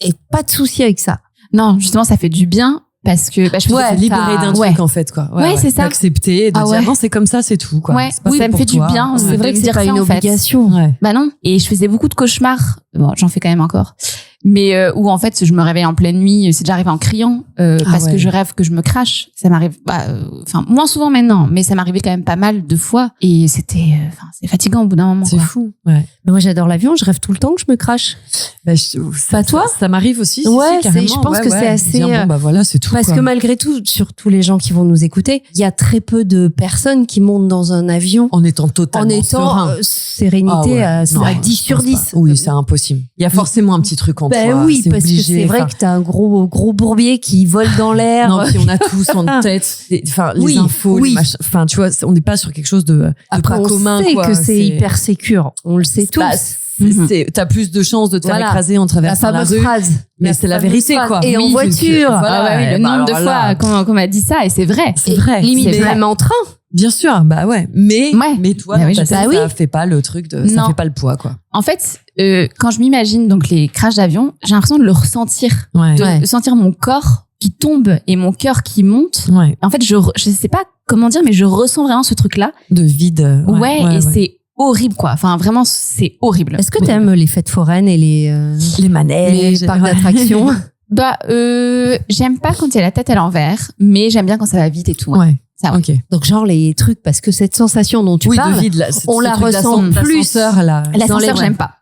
Et pas de souci avec ça. Non, justement, ça fait du bien. Parce que je me libérer d'un truc en fait quoi. Ouais, c'est ça. D'accepter, de dire non, c'est comme ça, c'est tout quoi. Ouais. Oui, ça me fait du bien. C'est vrai que c'est pas une obligation. Bah non. Et je faisais beaucoup de cauchemars. Bon, j'en fais quand même encore. Mais où en fait je me réveille en pleine nuit, c'est déjà arrivé en criant parce que je rêve que je me crache. Ça m'arrive enfin moins souvent maintenant, mais ça m'arrivait quand même pas mal de fois et c'était c'est fatigant au bout d'un moment. C'est fou. Ouais. Mais moi j'adore l'avion, je rêve tout le temps que je me crache. Pas toi? Ça m'arrive aussi. Ouais, je pense que c'est assez. Bon bah voilà, c'est tout. Parce que malgré tout, surtout les gens qui vont nous écouter, il y a très peu de personnes qui montent dans un avion en étant totalement serein. Sérénité à 10 sur 10. Oui, c'est impossible. Il y a forcément un petit truc en toi. Oui, parce que c'est vrai que t'as un gros bourbier qui vole dans l'air. Non, puis on a tous en tête, les infos, les machins. Enfin, tu vois, on n'est pas sur quelque chose de pas commun. On sait que c'est hyper sécure. On le sait tous. T'as plus de chances de te faire écraser en traversant la rue. Phrase. Mais c'est la vérité, quoi. Et en voiture. Le nombre de fois qu'on m'a dit ça, et c'est vrai. C'est vrai. Limite même en train. Bien sûr, bah ouais. Mais toi, ça fait pas le truc ça fait pas le poids, quoi. En fait, quand je m'imagine donc les crashs d'avion, j'ai l'impression de le ressentir. De sentir mon corps qui tombe et mon cœur qui monte. Ouais. En fait, je sais pas comment dire, mais je ressens vraiment ce truc-là. De vide. Ouais, c'est horrible, quoi. Enfin, vraiment, c'est horrible. Est-ce que t'aimes les fêtes foraines et les manèges, les parcs d'attractions? J'aime pas quand il y a la tête à l'envers, mais j'aime bien quand ça va vite et tout. Ouais. Ça, ok. Donc genre les trucs, parce que cette sensation dont tu parles, de vide, on la ressent plus. L'ascenseur, j'aime pas.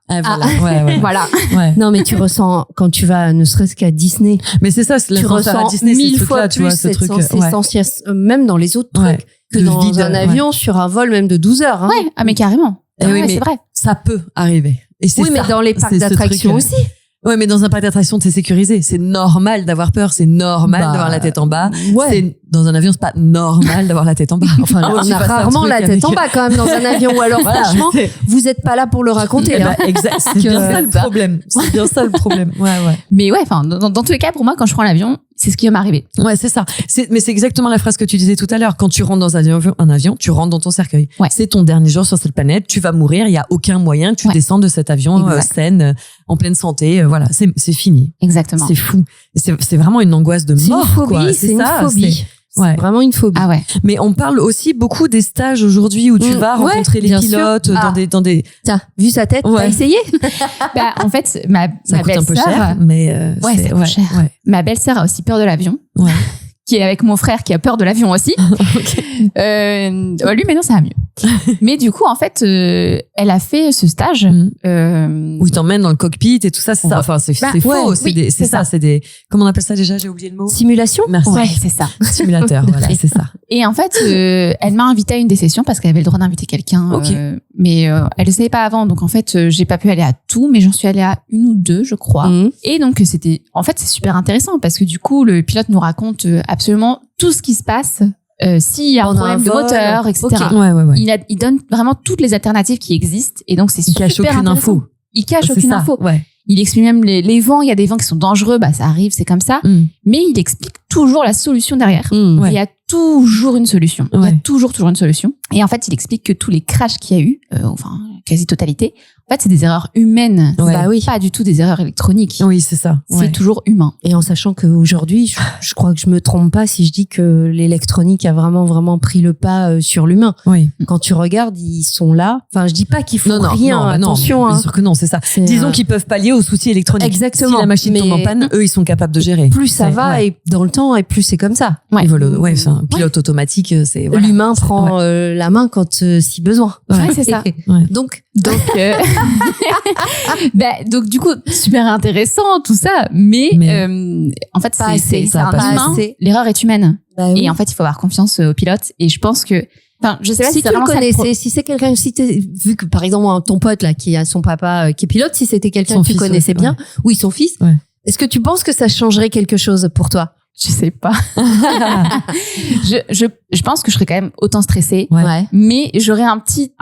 Voilà. Non, mais tu ressens quand tu vas, ne serait-ce qu'à Disney. Mais c'est ça, tu ressens Disney, 1000 fois plus cette sensation, même dans les autres trucs, que dans un avion, sur un vol même de 12 heures. Hein. Ouais, mais carrément. Mais c'est vrai. Ça peut arriver. Et c'est mais dans les parcs d'attractions aussi. Ouais, mais dans un parc d'attractions, c'est sécurisé. C'est normal d'avoir peur. C'est normal d'avoir la tête en bas. Ouais. Dans un avion, c'est pas normal d'avoir la tête en bas. Enfin, on a rarement la tête en bas quand même dans un avion. Ou alors, franchement, vous êtes pas là pour le raconter. C'est bien ça le problème. C'est bien ça le problème. Ouais. Mais ouais, enfin, dans tous les cas, pour moi, quand je prends l'avion, c'est ce qui va m'arriver. Ouais, c'est ça. Mais c'est exactement la phrase que tu disais tout à l'heure. Quand tu rentres dans un avion, tu rentres dans ton cercueil. Ouais. C'est ton dernier jour sur cette planète. Tu vas mourir. Il y a aucun moyen que tu descendes de cet avion saine, en pleine santé. Voilà, c'est fini. Exactement. C'est fou. C'est vraiment une angoisse de mort. C'est une phobie. C'est vraiment une phobie. Ah ouais. Mais on parle aussi beaucoup des stages aujourd'hui où tu vas rencontrer les pilotes dans des. Tiens, vu sa tête, t'as essayé? En fait, ma ça coûte un peu belle-sœur, cher, mais ça coûte cher. Ma belle-sœur a aussi peur de l'avion. Ouais. qui est avec mon frère qui a peur de l'avion aussi. Lui, maintenant, ça va mieux. Mais du coup, en fait, elle a fait ce stage. Où ils t'emmènent dans le cockpit et tout ça, c'est ça. Enfin, c'est faux. C'est ça. C'est des, comment on appelle ça déjà? J'ai oublié le mot. Simulation? Merci. Ouais, c'est ça. Simulateur, voilà, c'est ça. Et en fait, elle m'a invité à une des sessions parce qu'elle avait le droit d'inviter quelqu'un. Mais elle le savait pas avant. Donc, en fait, j'ai pas pu aller à tout, mais j'en suis allée à une ou deux, je crois. Et donc, en fait, c'est super intéressant parce que du coup, le pilote nous raconte absolument tout ce qui se passe. S'il y a un problème de moteur, etc. Il donne vraiment toutes les alternatives qui existent. Et donc, c'est super intéressant. Il cache aucune info. Il cache aucune info. Ouais. Il explique même les vents. Il y a des vents qui sont dangereux. Bah, ça arrive, c'est comme ça. Mais il explique toujours la solution derrière. Il y a toujours une solution. Il y a toujours une solution. Et en fait, il explique que tous les crashs qu'il y a eu, enfin, quasi totalité, en fait, c'est des erreurs humaines. Bah oui. Pas du tout des erreurs électroniques. Oui, c'est ça. C'est toujours humain. Et en sachant qu'aujourd'hui, je crois que je me trompe pas si je dis que l'électronique a vraiment pris le pas sur l'humain. Oui. Quand tu regardes, ils sont là. Enfin, je dis pas qu'ils font rien. Attention. Bien sûr que non, c'est ça. Disons qu'ils peuvent pallier aux soucis électroniques. Exactement. Si la machine tombe en panne, eux, ils sont capables de gérer. Plus ça va et dans le temps, et plus c'est comme ça. C'est un pilote automatique, c'est, voilà. L'humain prend la main quand si besoin. Ouais, c'est ça. Donc donc du coup super intéressant tout ça, mais en fait c'est un humain. L'erreur est humaine. Et en fait il faut avoir confiance au pilote. Et je pense que, enfin, je sais pas si tu le connaissais, si c'est quelqu'un, vu que par exemple ton pote là qui a son papa qui est pilote, si c'était quelqu'un que tu connaissais bien, oui, son fils, est-ce que tu penses que ça changerait quelque chose pour toi? Je sais pas. je pense que je serais quand même autant stressée, mais j'aurais un petit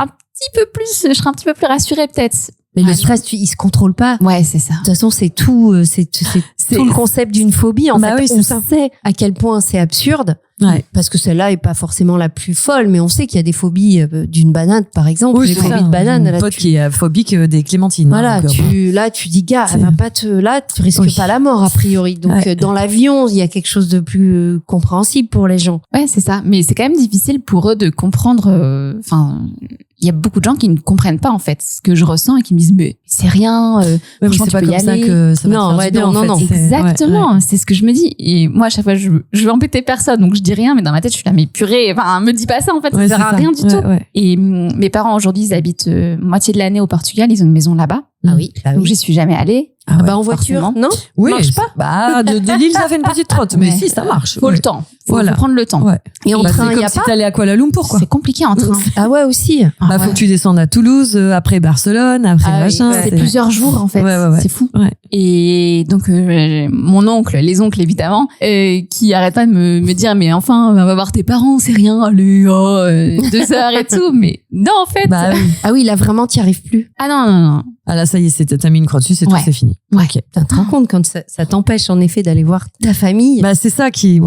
peu plus, je serais un petit peu plus rassurée peut-être. Mais le stress, il se contrôle pas. Ouais, c'est ça. De toute façon, c'est tout le concept d'une phobie. En fait, on sait à quel point c'est absurde. Parce que celle-là est pas forcément la plus folle, mais on sait qu'il y a des phobies d'une banane, par exemple. Oui, les phobies de banane. Une pote qui est phobique des clémentines. Voilà, tu dis, gars, elle va pas tu risques pas la mort, a priori. Donc, dans l'avion, il y a quelque chose de plus compréhensible pour les gens. Ouais, c'est ça. Mais c'est quand même difficile pour eux de comprendre, il y a beaucoup de gens qui ne comprennent pas en fait ce que je ressens et qui me disent mais c'est rien, franchement c'est tu pas peux y comme aller. Ça que ça va non, exactement, c'est ce que je me dis. Et moi à chaque fois je veux embêter personne, donc je dis rien, mais dans ma tête je suis là mais purée, enfin me dis pas ça en fait, ça sert à rien du tout. Et mes parents aujourd'hui ils habitent moitié de l'année au Portugal, ils ont une maison là-bas. Donc j'y suis jamais allée. En voiture, non? Oui, marche pas. Bah, de Lille, ça fait une petite trotte. Mais si, ça marche. Faut le temps. Faut prendre le temps. Et en train, c'est comme si t'allais à Kuala Lumpur, quoi. C'est compliqué en train. Ah ouais, aussi. Faut que tu descendes à Toulouse, après Barcelone, après machin. C'est plusieurs jours, en fait. C'est fou. Et donc, mon oncle, les oncles, évidemment, qui arrêtent pas de me dire, mais enfin, va voir tes parents, c'est rien, allez, 2 heures et tout. Mais non, en fait. Ah oui, là, vraiment, t'y arrives plus. Ah non. Ah là, ça y est, t'as mis une croix dessus, c'est tout, c'est fini. Ouais. Tu te rends compte quand ça t'empêche en effet d'aller voir ta famille. C'est ça qui,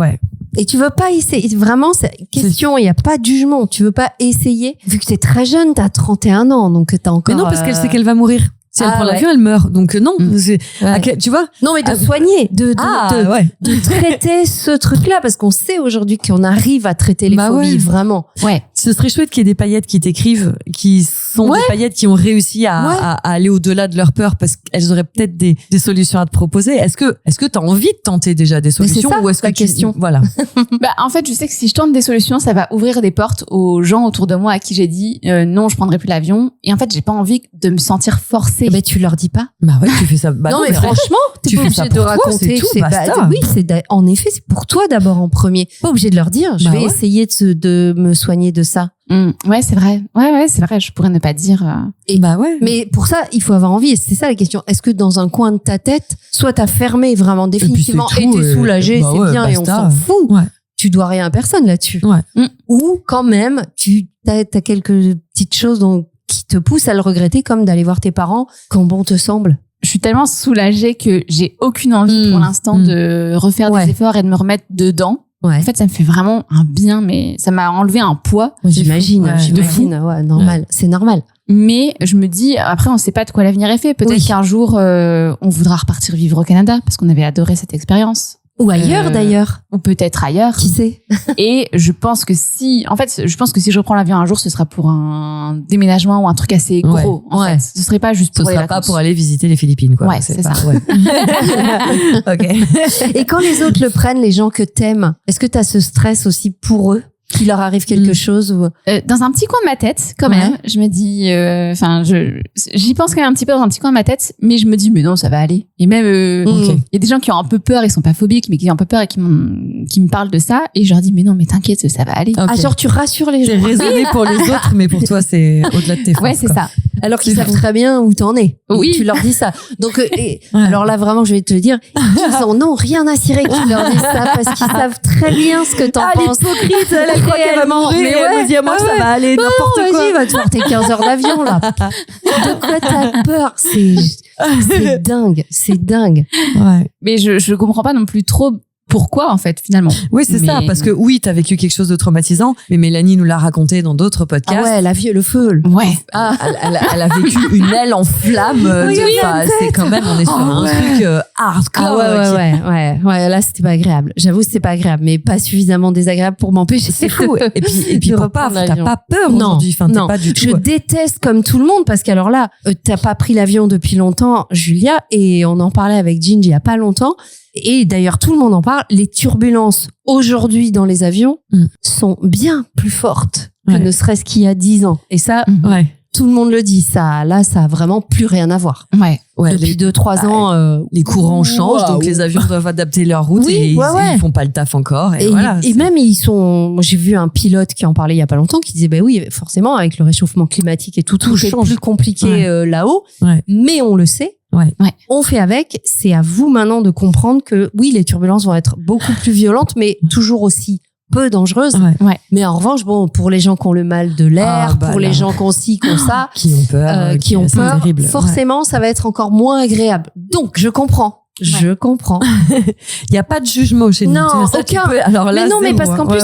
Et tu veux pas essayer, vraiment, question, il y a pas de jugement. Tu veux pas essayer, vu que t'es très jeune, t'as 31 ans, donc t'as encore. Mais non, parce qu'elle sait qu'elle va mourir. Si elle prend l'avion, elle meurt. Donc non, tu vois. Non, mais de soigner, de traiter ce truc-là, parce qu'on sait aujourd'hui qu'on arrive à traiter les phobies, vraiment. Ouais. Ce serait chouette qu'il y ait des paillettes qui t'écrivent, qui sont des paillettes qui ont réussi à aller au-delà de leur peur, parce qu'elles auraient peut-être des solutions à te proposer. Est-ce que t'as envie de tenter déjà des solutions, ça, ou est-ce que question. Voilà. En fait, je sais que si je tente des solutions, ça va ouvrir des portes aux gens autour de moi à qui j'ai dit non, je prendrai plus l'avion. Et en fait, j'ai pas envie de me sentir forcée. Tu leur dis pas. Tu fais ça. Non, mais franchement, t'es pas obligé de raconter. En effet, c'est pour toi d'abord en premier. Pas obligé de leur dire. Je vais essayer de me soigner de ça. Ouais, c'est vrai. Ouais, c'est vrai. Je pourrais ne pas dire. Mais pour ça, il faut avoir envie. Et c'est ça la question. Est-ce que dans un coin de ta tête, soit t'as fermé vraiment définitivement et t'es soulagé, c'est bien et on s'en fout. Tu dois rien à personne là-dessus. Ou quand même, t'as quelques petites choses qui te poussent à le regretter, comme d'aller voir tes parents quand bon te semble. Je suis tellement soulagée que j'ai aucune envie pour l'instant de refaire des efforts et de me remettre dedans. En fait, ça me fait vraiment un bien, mais ça m'a enlevé un poids. J'imagine. Ouais, normal. C'est normal. Mais je me dis, après, on sait pas de quoi l'avenir est fait. Peut-être qu'un jour, on voudra repartir vivre au Canada parce qu'on avait adoré cette expérience. Ou ailleurs d'ailleurs. Ou peut-être ailleurs. Qui sait? Et je pense que si je reprends l'avion un jour, ce sera pour un déménagement ou un truc assez gros. En fait, ce serait pas juste pour les vacances. Ce sera pas pour aller visiter les Philippines, quoi. Ouais, c'est ça. Ouais. Ok. Et quand les autres le prennent, les gens que t'aimes, est-ce que t'as ce stress aussi pour eux? Qu'il leur arrive quelque chose ou... Dans un petit coin de ma tête, quand même, je me dis, j'y pense quand même un petit peu dans un petit coin de ma tête, mais je me dis, mais non, ça va aller. Et même, il y a des gens qui ont un peu peur, ils sont pas phobiques, mais qui ont un peu peur et qui me parlent de ça, et je leur dis, mais non, mais t'inquiète, ça va aller. Okay. Ah, genre, tu rassures les gens. T'es raisonné pour les autres, mais pour toi, c'est au-delà de tes forces. Ouais, c'est ça. Alors qu'ils savent très bien où t'en es. Oui. Tu leur dis ça. Donc, alors là, vraiment, je vais te le dire, ils en ont rien à cirer que tu leur dises ça, parce qu'ils savent très bien ce que t'en penses. L'hypocrite, elle croit qu'elle va mourir, mais elle me dit à moi que ça va aller, n'importe quoi. Vas-y, va te faire tes 15 heures d'avion, là. De quoi t'as peur? C'est dingue. C'est dingue. Ouais. Mais je comprends pas non plus trop pourquoi, en fait, finalement. Oui, c'est ça, parce que oui, t'as vécu quelque chose de traumatisant, mais Mélanie nous l'a raconté dans d'autres podcasts. Ah ouais, elle a vu le feu. Ouais. Ah, elle a vécu une aile en flamme. C'est quand même, on est sur un truc hardcore. Ah ouais, là, c'était pas agréable. J'avoue, c'était pas agréable, mais pas suffisamment désagréable pour m'empêcher. C'est fou. Et puis t'as pas peur aujourd'hui. Enfin, non. Pas du tout. Je déteste comme tout le monde, parce qu'alors là, t'as pas pris l'avion depuis longtemps, Julia, et on en parlait avec Gingy il y a pas longtemps. Et d'ailleurs, tout le monde en parle. Les turbulences aujourd'hui dans les avions sont bien plus fortes que ne serait-ce qu'il y a 10 ans. Et ça, tout le monde le dit. Ça, là, ça a vraiment plus rien à voir. Ouais. Depuis 2-3 ans, les courants changent, donc les avions doivent adapter leur route et ils font pas le taf encore. Et même moi, j'ai vu un pilote qui en parlait il y a pas longtemps, qui disait, oui, forcément, avec le réchauffement climatique et tout est plus compliqué là-haut. Ouais. Mais on le sait. On fait avec. C'est à vous maintenant de comprendre que oui, les turbulences vont être beaucoup plus violentes, mais toujours aussi peu dangereuses. Mais en revanche, pour les gens qui ont le mal de l'air, pour les gens qui ont ci, qui ont ça, qui ont peur, terrible. Forcément, ça va être encore moins agréable. Donc, je comprends. Je comprends. Il y a pas de jugement chez nous. Non, aucun. Alors là, mais parce qu'en plus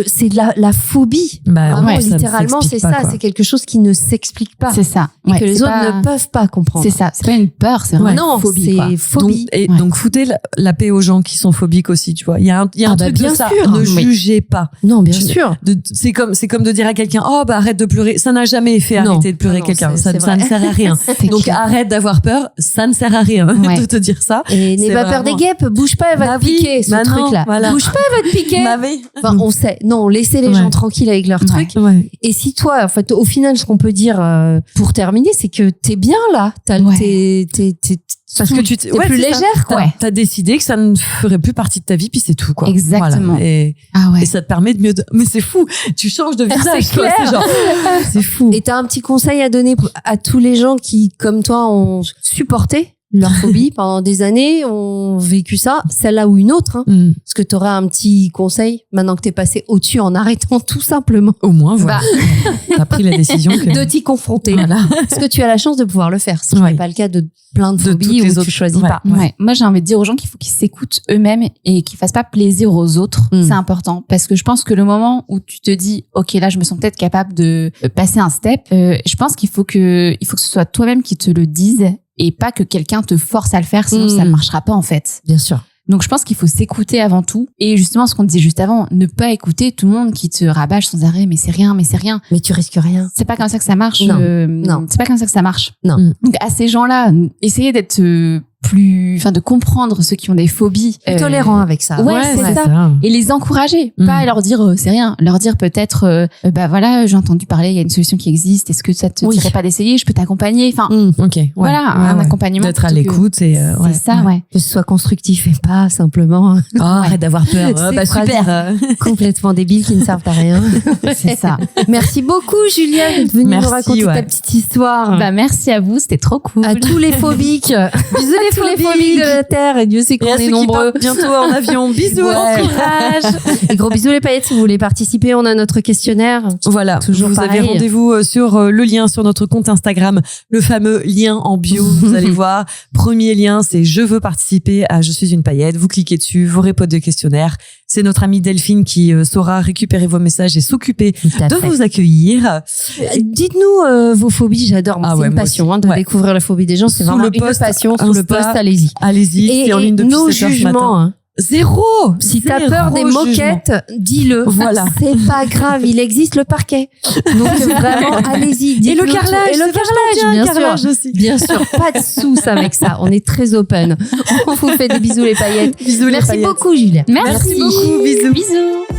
c'est la phobie. Vraiment, littéralement, c'est ça. C'est quelque chose qui ne s'explique pas. C'est ça. Et que les autres ne peuvent pas comprendre. C'est ça. C'est pas une peur, c'est vraiment une phobie. C'est phobie. Donc foutez la paix aux gens qui sont phobiques aussi, tu vois. Il y a un truc bien de ça. Sûr. Ne jugez pas. Non, bien sûr. C'est comme de dire à quelqu'un, arrête de pleurer. Ça n'a jamais fait arrêter de pleurer quelqu'un. Ça ne sert à rien. Donc arrête d'avoir peur. Ça ne sert à rien de te dire ça. Et n'aie pas peur des guêpes, bouge pas, elle va te piquer, ce truc-là. Bouge pas, elle va te piquer. Enfin, on sait. Non, laissez les gens tranquilles avec leur truc. Et si toi, en fait, au final, ce qu'on peut dire, pour terminer, c'est que t'es bien là. Parce que t'es plus légère, quoi. T'as décidé que ça ne ferait plus partie de ta vie, puis c'est tout, quoi. Exactement. Voilà. Et ça te permet de mieux, mais c'est fou. Tu changes de visage, c'est clair. C'est fou. Et t'as un petit conseil à donner à tous les gens qui, comme toi, ont supporté leur phobie pendant des années, ont vécu ça, celle-là ou une autre. Est-ce que tu aurais un petit conseil maintenant que t'es passé au-dessus en arrêtant tout simplement? Au moins, voilà. T'as pris la décision de t'y confronter. Est-ce que tu as la chance de pouvoir le faire? Ce qui n'est pas le cas de plein de phobies où tu choisis pas. Moi, j'ai envie de dire aux gens qu'il faut qu'ils s'écoutent eux-mêmes et qu'ils fassent pas plaisir aux autres. C'est important parce que je pense que le moment où tu te dis, OK, là, je me sens peut-être capable de passer un step, je pense qu'il faut que ce soit toi-même qui te le dise et pas que quelqu'un te force à le faire, sinon ça ne marchera pas en fait. Bien sûr. Donc je pense qu'il faut s'écouter avant tout. Et justement, ce qu'on disait juste avant, ne pas écouter tout le monde qui te rabâche sans arrêt, mais c'est rien. Mais tu risques rien. C'est pas comme ça que ça marche. Non. C'est pas comme ça que ça marche. Non. Donc à ces gens-là, essayez d'être de comprendre ceux qui ont des phobies. Tolérant avec ça. Ouais, c'est ça. Et les encourager. Pas leur dire, c'est rien. Leur dire peut-être, voilà, j'ai entendu parler, il y a une solution qui existe. Est-ce que ça te dirait pas d'essayer? Je peux t'accompagner. Enfin, un accompagnement. D'être à l'écoute et, c'est ça, Que ce soit constructif et pas simplement. Arrête d'avoir peur. Super. Complètement débile qui ne servent à rien. C'est ça. Merci beaucoup, Julia, d'être venue nous raconter ta petite histoire. Merci à vous. C'était trop cool. À tous les phobiques. Bisous tous les phobiques de la Terre, et Dieu sait qu'on est nombreux. Bientôt en avion. Bisous, bon courage. Et gros bisous les paillettes, si vous voulez participer, on a notre questionnaire. Voilà, vous avez rendez-vous sur le lien sur notre compte Instagram, le fameux lien en bio, vous allez voir. Premier lien, c'est je veux participer à Je suis une paillette. Vous cliquez dessus, vous répondez au questionnaire. C'est notre amie Delphine qui saura récupérer vos messages et s'occuper de vous accueillir. Dites-nous vos phobies, j'adore. C'est une passion de découvrir la phobie des gens. C'est vraiment une passion. Sous le post, allez-y. Allez-y, c'est en ligne depuis 7 heures ce matin. Zéro. Si t'as peur des moquettes, dis-le. Voilà. C'est pas grave, il existe le parquet. Donc vraiment, allez-y. Et le carrelage. Et le carrelage, bien sûr. Aussi. Bien sûr, pas de sous avec ça. On est très open. On vous fait des bisous les paillettes. Bisous les paillettes. Merci beaucoup, Julia. Merci beaucoup. Bisous. Bisous.